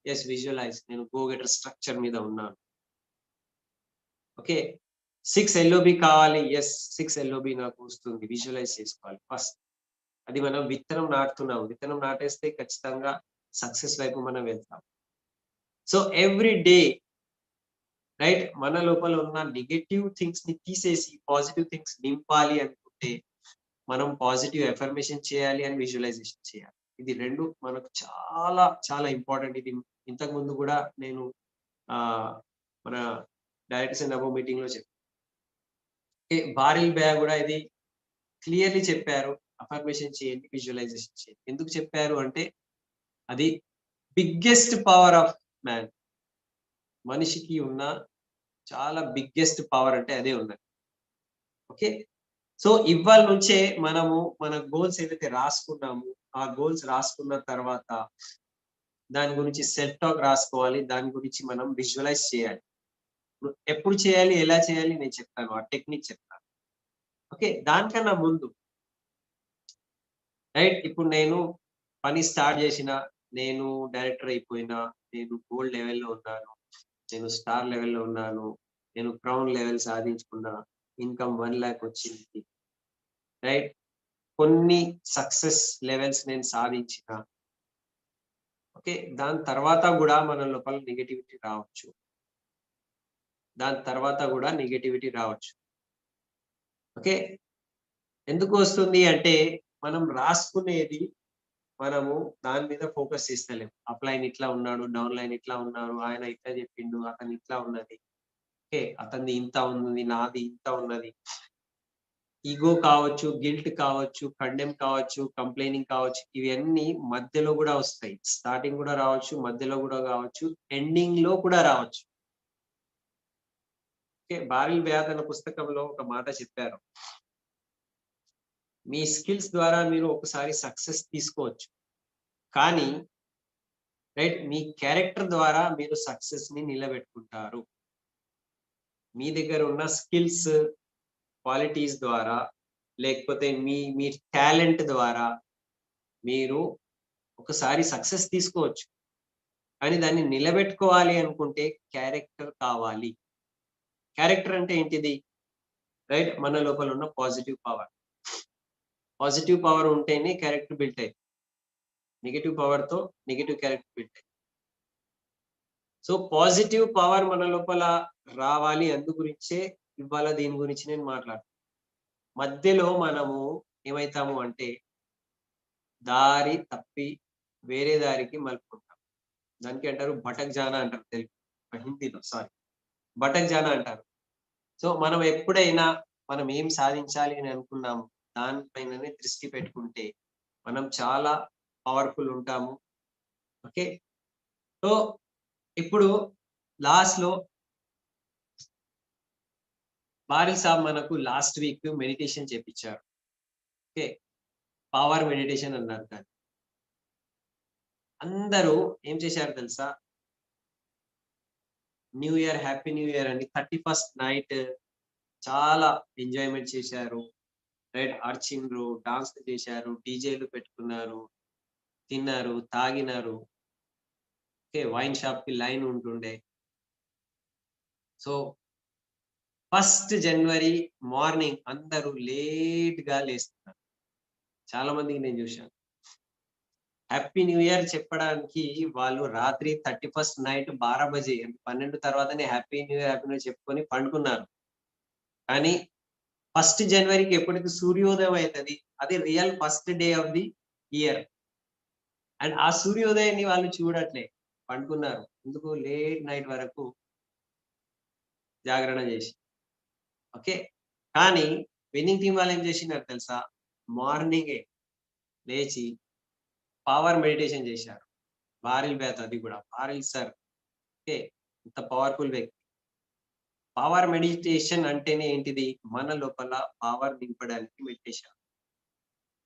యెస్. విజువలైజ్. నేను గో గెటర్ స్ట్రక్చర్ మీద ఉన్నాను. ఓకే. 6 ఎల్ఓబి కావాలి. యెస్. 6 ఎల్ఓబి నాకు వస్తుంది. విజువలైజ్ చేసుకోవాలి ఫస్ట్. అది మనం విత్తనం నాటుతున్నాం. విత్తనం నాటేస్తే ఖచ్చితంగా సక్సెస్ వైపు మనం వెళ్తాం. So, every day right? మన లోపల ఉన్న నెగెటివ్ థింగ్స్‌ని తీసేసి పాజిటివ్ థింగ్స్ నింపాలి అనుకుంటే, మనం పాజిటివ్ అఫర్మేషన్ చేయాలి అండ్ విజువలైజేషన్ చేయాలి. ఇది 2 మనకు చాలా చాలా ఇంపార్టెంట్. ఇది ఇంతకుముందు గూడా నేను మన డైరెక్టర్స్ అండ్ అబోవ్ మీటింగ్‌లో బారిల్ బేర్ గూడా ఇది క్లియర్‌లీ చెప్పారు. అఫర్మేషన్ చేయండి, విజువలైజేషన్ చేయండి. ఎందుకు చెప్పారు అంటే, అది బిగ్గెస్ట్ పవర్ ఆఫ్ మ్యాన్. మనిషికి ఉన్న చాలా బిగ్గెస్ట్ పవర్ అంటే అదే ఉన్నది. ఓకే. సో, ఇవ్వాళ నుంచే మనము మన గోల్స్ ఏదైతే రాసుకున్నామో, ఆ గోల్స్ రాసుకున్న తర్వాత దాని గురించి సెల్ఫ్ టాక్ రాసుకోవాలి. దాని గురించి మనం విజువలైజ్ చేయాలి. ఎప్పుడు చేయాలి? ఎలా చేయాలి? నేను చెప్తాను. ఆ టెక్నిక్ చెప్తాను. ఓకే. దానికన్నా ముందు రైట్? ఇప్పుడు నేను పని స్టార్ట్ చేసినా, నేను డైరెక్టర్ అయిపోయినా, నేను గోల్డ్ లెవెల్‌లో ఉన్నాను. నేను స్టార్ లెవెల్‌లో ఉన్నాను. నేను క్రౌన్ లెవెల్ సాధించుకున్నా. ఇన్‌కమ్ 1,00,000 వచ్చింది. రైట్? కొన్ని సక్సెస్ లెవెల్స్ నేను సాధించిన. ఓకే. దాని తర్వాత గూడా మన లోపల నెగటివిటీ రావచ్చు. దాని తర్వాత గూడా నెగటివిటీ రావచ్చు. ఓకే. ఎందుకు వస్తుంది అంటే, మనం రాసుకునేది మనము దాని మీద ఫోకస్ చేస్తలేం. అప్‌లైన్ ఇట్లా ఉన్నాడు, డౌన్‌లైన్ ఇట్లా ఉన్నారు, ఆయన ఇట్లా చెప్పిండు, అతను ఇట్లా ఉన్నది. ఓకే. అతనిది ఇంత ఉంది, నాది ఇంత ఉన్నది. ఇగో కావచ్చు, గిల్ట్ కావచ్చు, కండెమ్ కావచ్చు, కంప్లెయినింగ్ కావచ్చు. ఇవన్నీ మధ్యలో గూడా వస్తాయి. స్టార్టింగ్ గూడా రావచ్చు, మధ్యలో గూడా గావచ్చు, ఎండింగ్‌లో కూడా రావచ్చు. ఓకే. బారిల్ బేర్ అన్న పుస్తకంలో ఒక మాట చెప్పారు. మీ స్కిల్స్ ద్వారా మీరు ఒకసారి సక్సెస్ తీసుకోవచ్చు. కానీ రైట్? మీ క్యారెక్టర్ ద్వారా మీరు సక్సెస్‌ని నిలబెట్టుకుంటారు. మీ దగ్గర ఉన్న స్కిల్స్, క్వాలిటీస్ ద్వారా లేకపోతే మీ టాలెంట్ ద్వారా మీరు ఒకసారి సక్సెస్ తీసుకోవచ్చు. కానీ దాన్ని నిలబెట్టుకోవాలి అనుకుంటే క్యారెక్టర్ కావాలి. క్యారెక్టర్ అంటే ఏంటిది? రైట్? మన లోపల ఉన్న పాజిటివ్ పవర్. పాజిటివ్ పవర్ ఉంటేనే క్యారెక్టర్ బిల్ట్ అయితది. నెగెటివ్ పవర్‌తో నెగెటివ్ క్యారెక్టర్ బిల్ట్ అయితది. సో, పాజిటివ్ పవర్ మన లోపల రావాలి. అందు గురించే ఇవాళ దీని గురించి నేను మాట్లాడుతున్నా. మధ్యలో మనము ఏమైతాము అంటే దారి తప్పి వేరే దారికి మలుపుకుంటాం. దానికి అంటారు భటక్ జానా అంటారు హిందీలో సారీ. భటక్ జానా అంటారు. సో, మనం ఎప్పుడైనా మనం ఏం సాధించాలి అని అనుకున్నాము, దానిపైననే దృష్టి పెట్టుకుంటే మనం చాలా పవర్‌ఫుల్ ఉంటాము. ఓకే. సో, ఇప్పుడు లాస్ట్‌లో బారిల్ సాబ్ మనకు లాస్ట్ వీక్ మెడిటేషన్ చేపిచ్చారు. ఓకే. పవర్ మెడిటేషన్ అన్నారు దాన్ని. అందరూ ఏం చేశారో తెలుసా? New year, happy new year అని 31st నైట్ చాలా ఎంజాయ్‌మెంట్ చేశారు. రైట్? అరిచిండ్రు, డాన్స్‌లు చేశారు, డీజేలు పెట్టుకున్నారు, తిన్నారు, తాగినారు. ఓకే. వైన్ షాప్‌కి లైన్ ఉంటుండే. సో, 1 జనవరి మార్నింగ్ అందరూ లేట్‌గా లేస్తున్నారు. చాలా మందికి నేను చూశాను. హ్యాపీ న్యూ ఇయర్ చెప్పడానికి వాళ్ళు రాత్రి 31st నైట్ 12 బజే 12 తర్వాతనే happy new year, happy new year చెప్పుకొని పండుకున్నారు. కానీ 1st జనవరికి ఎప్పుడైతే సూర్యోదయం అవుతుంది, అది real first day of the year. And ఆ సూర్యోదయాన్ని వాళ్ళు చూడట్లే, పండుకున్నారు. ఎందుకు? లేట్ నైట్ వరకు జాగరణ చేసి. ఓకే. కానీ విన్నింగ్ టీమ్ వాళ్ళు ఏం చేసినారు తెలుసా? మార్నింగే లేచి పవర్ మెడిటేషన్ చేశారు. బారిల్ బ్యాత్, అది కూడా బారిల్ సర్. ఓకే. ఇంత పవర్‌ఫుల్ వ్యక్తి. పవర్ మెడిటేషన్ అంటేనే ఏంటిది? మన లోపల పవర్ నింపడానికి మెడిటేషన్.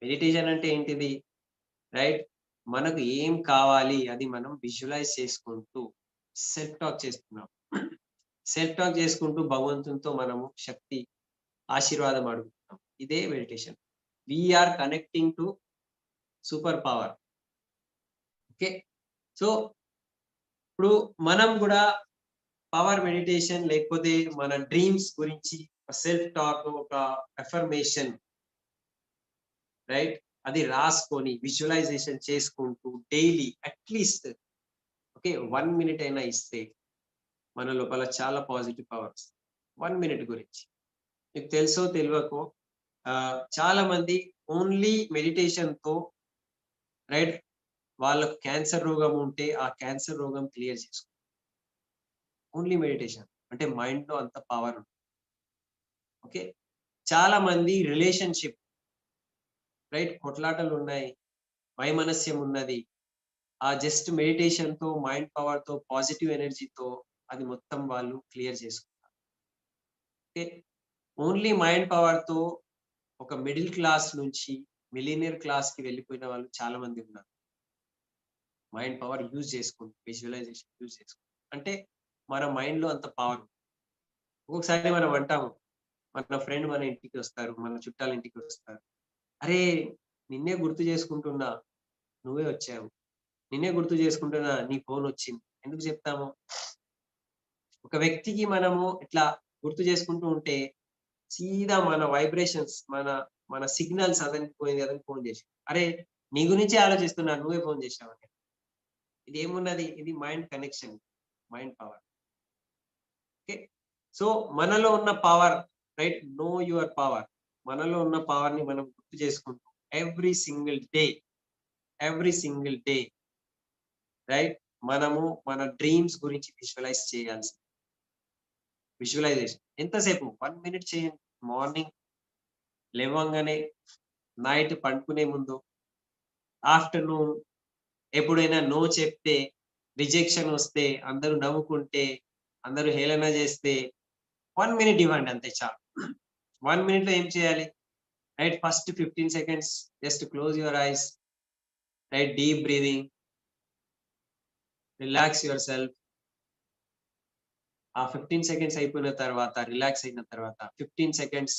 మెడిటేషన్ అంటే ఏంటిది? రైట్? మనకు ఏం కావాలి అది మనం విజువలైజ్ చేసుకుంటూ సెల్ఫ్ టాక్ చేస్తున్నాం. సెల్ఫ్ టాక్ చేసుకుంటూ భగవంతునితో మనము శక్తి, ఆశీర్వాదం అడుగుతున్నాం. ఇదే meditation. We are connecting to super power. Okay. So, ఇప్పుడు మనం గూడా పవర్ మెడిటేషన్ లేకపోతే మన డ్రీమ్స్ గురించి సెల్ఫ్ టాక్, ఒక అఫర్మేషన్, రైట్? అది రాసుకొని విజువలైజేషన్ చేసుకుంటూ డైలీ అట్‌లీస్ట్ ఓకే 1 మినిట్ అయినా ఇస్తే మన లోపల చాలా పాజిటివ్ పవర్స్. 1 మినిట్ గురించి. మీకు తెలుసో తెలవకో చాలా మంది ఓన్లీ మెడిటేషన్‌తో, రైట్, వాళ్ళకి క్యాన్సర్ రోగం ఉంటే ఆ క్యాన్సర్ రోగం క్లియర్ చేసుకుంటారు. Only meditation. అంటే మైండ్‌లో అంత పవర్ ఉంది. ఓకే. చాలా మంది రిలేషన్‌షిప్, రైట్, కొట్లాటలున్నాయి, వైమనస్యం ఉన్నది. ఆ జస్ట్ మెడిటేషన్‌తో, మైండ్ పవర్‌తో, పాజిటివ్ ఎనర్జీతో అది మొత్తం వాళ్ళు క్లియర్ చేసుకుంటారు. ఓకే. ఓన్లీ మైండ్ పవర్‌తో ఒక మిడిల్ క్లాస్ నుంచి మిలియనియర్ క్లాస్‌కి వెళ్ళిపోయిన వాళ్ళు చాలా మంది ఉన్నారు. మైండ్ పవర్ యూజ్ చేసుకుంటూ, విజువలైజేషన్ యూజ్ చేసుకుంటూ. అంటే మన మైండ్‌లో అంత పవర్ ఉంది. ఒక్కొక్కసారి మనం అంటాము, మన ఫ్రెండ్ మన ఇంటికి వస్తారు, మన చుట్టాల ఇంటికి వస్తారు. "అరే! నిన్నే గుర్తు చేసుకుంటున్నా, నువ్వే వచ్చావు. నిన్నే గుర్తు చేసుకుంటున్నా, నీ ఫోనొచ్చింది." ఎందుకు చెప్తాము? ఒక వ్యక్తికి మనము ఇట్లా గుర్తు చేసుకుంటూ ఉంటే, సీదా మన వైబ్రేషన్స్, మన మన సిగ్నల్స్ అతనికి పోయింది, అతనికి ఫోన్ చేసి, "అరే! నీ గురించే ఆలోచిస్తున్నా, నువ్వే ఫోన్ చేశావని." ఇదేమున్నది? ఇది mind connection, mind power. Okay. So, మనలో ఉన్న power, right? Know your power. మనలో ఉన్న పవర్‌ని మనం గుర్తు చేసుకుంటూ every single day, every single day, right, మనము మన డ్రీమ్స్ గురించి విజువలైజ్ చేయాల్సింది. విజువలైజేషన్ ఎంతసేపు? 1 మినిట్ చేయండి. మార్నింగ్ లేవంగానే, నైట్ పండుకునే ముందు, ఆఫ్టర్‌నూన్ ఎప్పుడైనా నో చెప్తే, రిజెక్షన్ వస్తే, అందరూ నవ్వుకుంటే, అందరూ హేళన చేస్తే 1 మినిట్ ఇవ్వండి అంతే చాలు. 1 మినిట్‌లో ఏం చేయాలి? Right, first 15 seconds just close your ice, right, deep breathing, relax yourself. ఆ 15 సెకండ్స్ అయిపోయిన తర్వాత, రిలాక్స్ అయిన తర్వాత 15 సెకండ్స్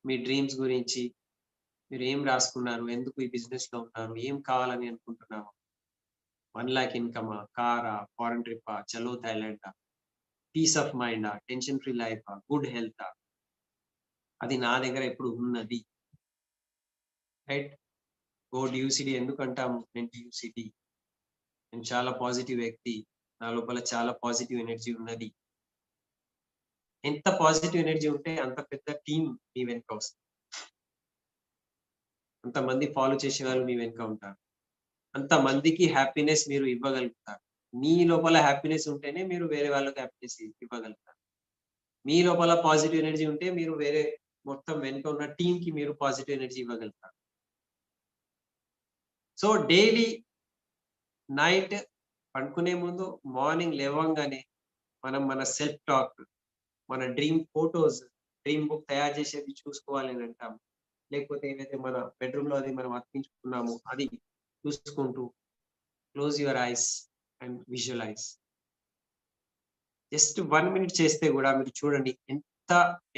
మీ డ్రీమ్స్ గురించి, మీరు ఏం రాసుకున్నారు? ఎందుకు ఈ బిజినెస్‌లో ఉన్నారు? ఏం కావాలని అనుకుంటున్నారు? 1,00,000 ఇన్‌కమా? కారా? ఫారెన్ ట్రిప్పా? చలో థాయిలాండా? పీస్ ఆఫ్ మైండా? టెన్షన్ ఫ్రీ లైఫా? గుడ్ హెల్తా? అది నా దగ్గర ఎప్పుడు ఉన్నది. రైట్? గో యూసీడీ ఎందుకంటాము? నేను యూసీడీ. నేను చాలా పాజిటివ్ వ్యక్తి. నా లోపల చాలా పాజిటివ్ ఎనర్జీ ఉన్నది. ఎంత పాజిటివ్ ఎనర్జీ ఉంటే అంత పెద్ద టీమ్ మీ వెనక వస్తుంది. అంతమంది ఫాలో చేసేవాళ్ళు మీ వెనక ఉంటారు. అంతమందికి హ్యాపీనెస్ మీరు ఇవ్వగలుగుతారు. మీ లోపల హ్యాపీనెస్ ఉంటేనే మీరు వేరే వాళ్ళకి హ్యాపీనెస్ ఇవ్వగలుగుతారు. మీ లోపల పాజిటివ్ ఎనర్జీ ఉంటే మీరు వేరే మొత్తం వెనుక ఉన్న టీమ్‌కి మీరు పాజిటివ్ ఎనర్జీ ఇవ్వగలుగుతారు. సో, డైలీ నైట్ పడుకునే ముందు, మార్నింగ్ లేవంగానే మనం మన సెల్ఫ్ టాక్, మన డ్రీమ్ ఫోటోస్, డ్రీమ్ బుక్ తయారు చేసేది చూసుకోవాలి అని అంటాం. లేకపోతే ఏదైతే మన బెడ్‌రూమ్‌లో అది మనం అతికించుకున్నామో అది చూసుకుంటూ close your eyes and visualise. Just 1 minute చేస్తే గూడా మీరు చూడండి ఎంత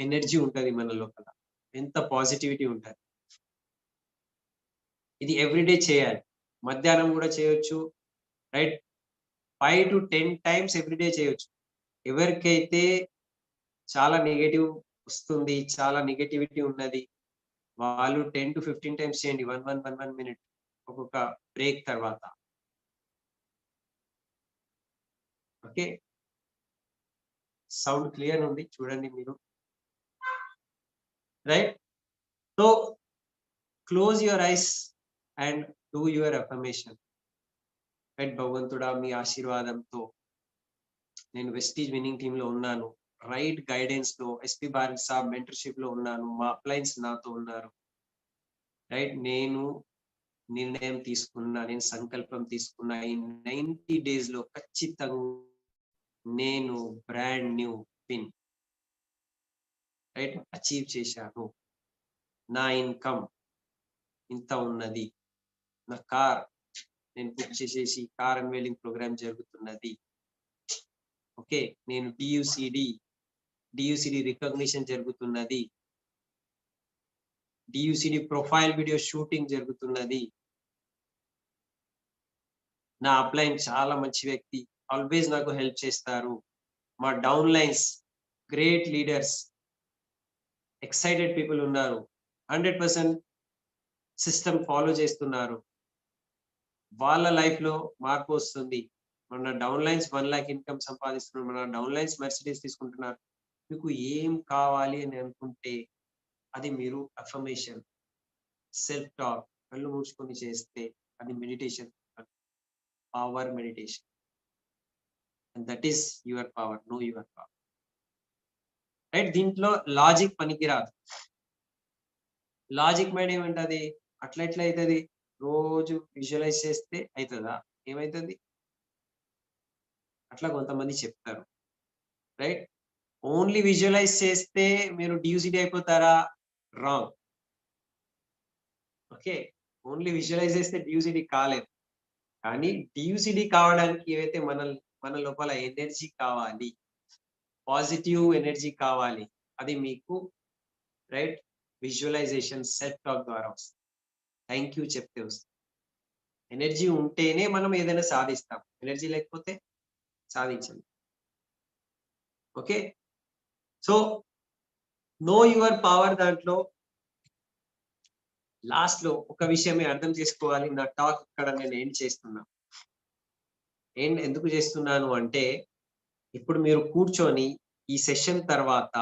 ఎనర్జీ ఉంటది మన లోపల. ఎంత పాజిటివిటీ ఉంటది. ఇది ఎవ్రీడే చేయాలి. మధ్యాహ్నం గూడా చేయొచ్చు. రైట్? 5-10 టైమ్స్ ఎవ్రీడే చేయొచ్చు. ఎవరికైతే చాలా నెగెటివ్ వస్తుంది, చాలా నెగటివిటీ ఉన్నది, వాళ్ళు 10-15 టైమ్స్ చేయండి. 1 మినిట్ ఒక్కొక్క బ్రేక్ తర్వాత. ఓకే. సౌండ్ క్లియర్ ఉంది. చూడండి మీరు. Right? So close your eyes and do your affirmation. Right? భగవంతుడా మీ ఆశీర్వాదంతో నేను వెస్టీజ్ విన్నింగ్ టీమ్ లో ఉన్నాను. రైట్ గైడెన్స్ లో ఎస్పీ భారత్ సాబ్ మెంటర్షిప్ లో ఉన్నాను. మా అప్లైన్స్ నాతో ఉన్నారు. రైట్? నేను నిర్ణయం తీసుకున్నా, నేను సంకల్పం తీసుకున్నా. ఈ 90 డేస్ లో ఖచ్చితంగా నేను brand new pin right achieve చేశాను. నా ఇన్కమ్ ఇంత ఉన్నది. నా కార్ నేను బుక్ చేసేసి కార్ అన్వేలింగ్ ప్రోగ్రామ్ జరుగుతున్నది. ఓకే, నేను డియుసిడి రికగ్నిషన్ జరుగుతున్నది. డియుసిడి ప్రొఫైల్ వీడియో షూటింగ్ జరుగుతున్నది. నా అప్లైన్ చాలా మంచి వ్యక్తి, ఆల్వేస్ నాకు హెల్ప్ చేస్తారు. మా down lines great leaders, excited people ఉన్నారు. 100% సిస్టమ్ ఫాలో చేస్తున్నారు. వాళ్ళ లైఫ్ లో మార్పు వస్తుంది. మన డౌన్ లైన్స్ 1 lakh ఇన్కమ్ సంపాదిస్తున్నారు. మన డౌన్ లైన్స్ మెర్సిడీస్ తీసుకుంటున్నారు. మీకు ఏం కావాలి అని అనుకుంటే అది మీరు అఫర్మేషన్, సెల్ఫ్ టాక్ కళ్ళు మూసుకొని చేస్తే అది meditation, power meditation. And that is your power. Know your power. Right? దీంట్లో లాజిక్ పనికిరాదు. లాజిక్ మైండ్ ఏమంటది? అట్లా ఎట్లా అవుతుంది? రోజు విజువలైజ్ చేస్తే అవుతుందా? ఏమవుతుంది? అట్లా కొంతమంది చెప్తారు. రైట్? ఓన్లీ విజువలైజ్ చేస్తే మీరు డియూసిటీ అయిపోతారా? రాంగ్. ఓకే, ఓన్లీ విజువలైజ్ చేస్తే డియూసిటీ కాలేదు. కానీ డియూసిటీ కావడానికి ఏవైతే మన లోపల ఎనర్జీ కావాలి, పాజిటివ్ ఎనర్జీ కావాలి, అది మీకు రైట్ విజువలైజేషన్, సెల్ఫ్ టాక్ ద్వారా వస్తుంది. థ్యాంక్ యూ చెప్తే వస్తుంది. ఎనర్జీ ఉంటేనే మనం ఏదైనా సాధిస్తాం. ఎనర్జీ లేకపోతే సాధించండి. Okay, so know your power దాంట్లో లాస్ట్ లో ఒక విషయమే అర్థం చేసుకోవాలి. నా టాక్ ఇక్కడ నేను ఎందుకు చేస్తున్నాను అంటే, ఇప్పుడు మీరు కూర్చొని ఈ సెషన్ తర్వాత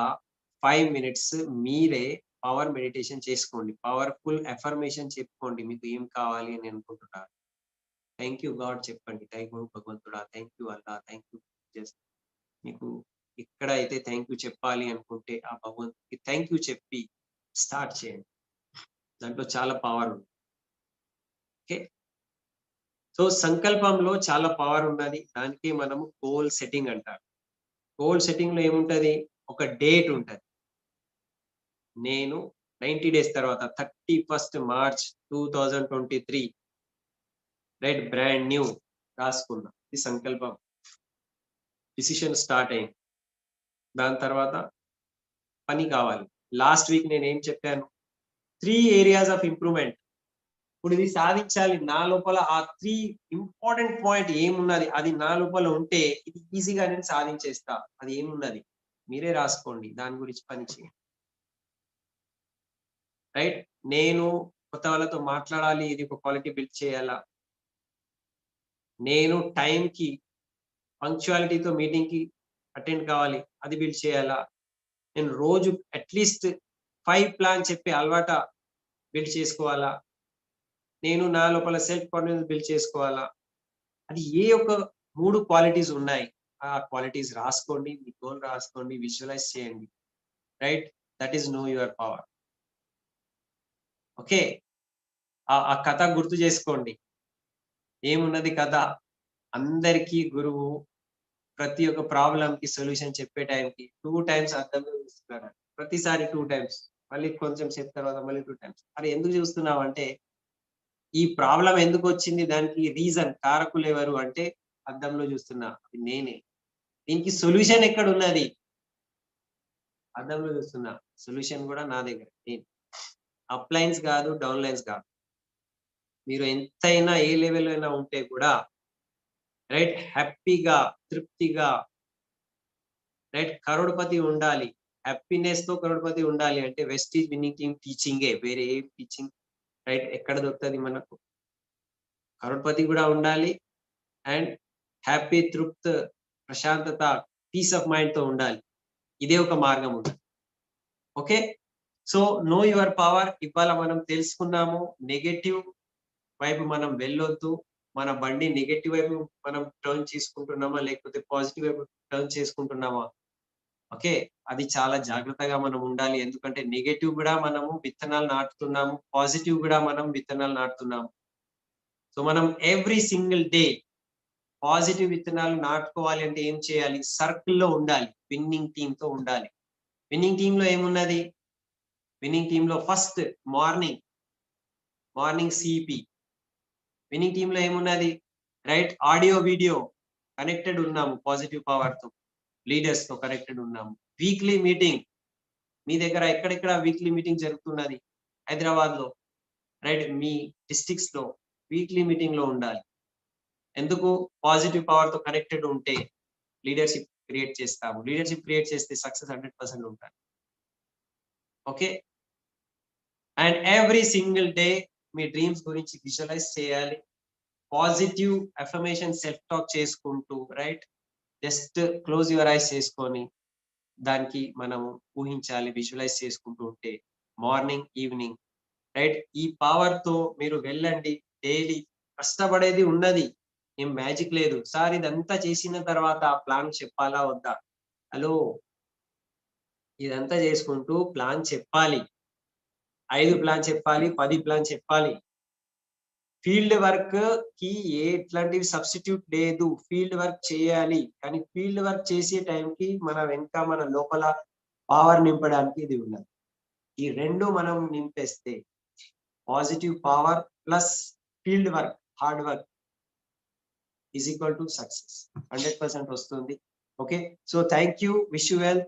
5 minutes మీరే పవర్ మెడిటేషన్ చేసుకోండి. పవర్ఫుల్ అఫర్మేషన్ చెప్పుకోండి. మీకు ఏం కావాలి అని అనుకుంటున్నారు. థ్యాంక్ యూ గాడ్ చెప్పండి. థ్యాంక్ యూ భగవంతుడా, thank you Allah, thank you. మీకు ఇక్కడ అయితే థ్యాంక్ యూ చెప్పాలి అనుకుంటే ఆ భగవంతుడికి థ్యాంక్ యూ చెప్పి స్టార్ట్ చేయండి. దాంట్లో చాలా పవర్ ఉంది. ఓకే, సో సంకల్పంలో చాలా పవర్ ఉన్నది. దానికి మనము గోల్ సెట్టింగ్ అంటారు. గోల్ సెట్టింగ్ లో ఏముంటది? ఒక డేట్ ఉంటది. నేను 90 డేస్ తర్వాత 31st March 2023 right brand new రాసుకున్నా. ఇది సంకల్పం. డిసిషన్ స్టార్ట్ అయింది. దాని తర్వాత పని కావాలి. లాస్ట్ వీక్ నేను ఏం చెప్పాను? 3 areas ఆఫ్ ఇంప్రూవ్మెంట్. ఇప్పుడు ఇది సాధించాలి. నా లోపల ఆ 3 ఇంపార్టెంట్ పాయింట్ ఏమున్నది? అది నా లోపల ఉంటే ఇది ఈజీగా నేను సాధించేస్తా. అది ఏమున్నది మీరే రాసుకోండి. దాని గురించి పని చేయండి. రైట్? నేను కొత్త వాళ్ళతో మాట్లాడాలి. ఇది ఒక క్వాలిటీ బిల్డ్ చేయాలా? నేను టైంకి పంక్చువాలిటీతో మీటింగ్ కి అటెండ్ కావాలి. అది బిల్డ్ చేయాలా? నేను రోజు అట్లీస్ట్ 5 ప్లాన్ చెప్పే అలవాట బిల్డ్ చేసుకోవాలా? నేను నా లోపల సెల్ఫ్ కాన్ఫిడెన్స్ బిల్డ్ చేసుకోవాలా? అది ఏ ఒక 3 క్వాలిటీస్ ఉన్నాయి. ఆ క్వాలిటీస్ రాసుకోండి. మీ గోల్ రాసుకోండి. విజువలైజ్ చేయండి. Right? That is know your power. Okay, ఆ కథ గుర్తు చేసుకోండి. ఏమున్నది కథ? అందరికీ గురువు ప్రతి ఒక్క ప్రాబ్లం కి సొల్యూషన్ చెప్పే టైంకి 2 times అర్థంలో చూస్తున్నాడు. ప్రతిసారి 2 times, మళ్ళీ కొంచెం సేపు తర్వాత మళ్ళీ 2 times. అరే ఎందుకు చూస్తున్నావు అంటే, ఈ ప్రాబ్లం ఎందుకు వచ్చింది? దానికి రీజన్, కారకులు ఎవరు అంటే అద్దంలో చూస్తున్నా, అది నేనే. దీనికి సొల్యూషన్ ఎక్కడ ఉన్నది? అద్దంలో చూస్తున్నా. సొల్యూషన్ కూడా నా దగ్గర. నేను అప్ లైన్స్ కాదు, డౌన్ లైన్స్ కాదు. మీరు ఎంతైనా ఏ లెవెల్ అయినా ఉంటే కూడా రైట్ హ్యాపీగా, తృప్తిగా రైట్ కరోడ్పతి ఉండాలి. హ్యాపీనెస్ తో కరోడ్పతి ఉండాలి అంటే వెస్టీజ్ విన్నింగ్ టీమ్ టీచింగే. వేరే ఏం టీచింగ్ రైట్ ఎక్కడ దొరుకుతుంది మనకు? కరోడ్పతి కూడా ఉండాలి అండ్ హ్యాపీ, తృప్త్, ప్రశాంతత, పీస్ ఆఫ్ మైండ్ తో ఉండాలి. ఇదే ఒక మార్గం ఉంది. Okay, so know your power ఇవాళ మనం తెలుసుకున్నాము. నెగటివ్ వైపు మనం వెళ్ళొద్దు. మన బండి నెగటివ్ వైపు మనం టర్న్ చేసుకుంటున్నామా? లేకపోతే పాజిటివ్ వైపు టర్న్ చేసుకుంటున్నామా? ఓకే. అది చాలా జాగ్రత్తగా మనం ఉండాలి. ఎందుకంటే నెగెటివ్ గూడా మనము విత్తనాలు నాటుతున్నాము. పాజిటివ్ గూడా మనం విత్తనాలు నాటుతున్నాము. సో మనం ఎవ్రీ సింగిల్ డే పాజిటివ్ విత్తనాలు నాటుకోవాలి అంటే ఏం చేయాలి? సర్కిల్‌లో ఉండాలి. విన్నింగ్ టీమ్‌తో ఉండాలి. విన్నింగ్ టీమ్‌లో ఏమున్నది? విన్నింగ్ టీమ్‌లో ఫస్ట్ మార్నింగ్ సిపి. విన్నింగ్ టీమ్‌లో ఏమున్నది? రైట్ ఆడియో, వీడియో కనెక్టెడ్ ఉన్నాము పాజిటివ్ పవర్‌తో. లీడర్స్‌తో కనెక్టెడ్ ఉన్నాము. వీక్లీ మీటింగ్ మీ దగ్గర ఎక్కడెక్కడ వీక్లీ మీటింగ్ జరుగుతున్నది? హైదరాబాద్‌లో రైట్ మీ డిస్ట్రిక్ట్స్‌లో వీక్లీ మీటింగ్‌లో ఉండాలి. ఎందుకు? పాజిటివ్ పవర్‌తో కనెక్టెడ్ ఉంటే లీడర్‌షిప్ క్రియేట్ చేస్తాము. లీడర్‌షిప్ క్రియేట్ చేస్తే సక్సెస్ 100% ఉంటాయి. Okay. And every single day me dreams గురించి విజువలైజ్ చేయాలి. పాజిటివ్ అఫర్మేషన్ సెల్ఫ్ టాక్ చేసుకుంటూ right just close your ice చేసుకొని దానికి మనము ఊహించాలి. విజువలైజ్ చేసుకుంటూ ఉంటే మార్నింగ్, ఈవినింగ్ రైట్ ఈ పవర్ తో మీరు వెళ్ళండి. డైలీ కష్టపడేది ఉన్నది. ఏం మ్యాజిక్ లేదు. సార్ ఇదంతా చేసిన తర్వాత ప్లాన్ చెప్పాలా వద్దా? హలో! ఇదంతా చేసుకుంటూ ప్లాన్ చెప్పాలి. 5 ప్లాన్ చెప్పాలి, 10 ప్లాన్ చెప్పాలి. ఫీల్డ్ వర్క్‌కి ఎట్లాంటివి సబ్‌స్టిట్యూట్ లేదు. ఫీల్డ్ వర్క్ చేయాలి. కానీ ఫీల్డ్ వర్క్ చేసే టైంకి మన లోపల పవర్ నింపడానికి ఇది ఉన్నది. ఈ 2 మనం నింపేస్తే positive power plus field work, hard work is equal to success. 100% వస్తుంది. Okay. So thank you. Wish you well.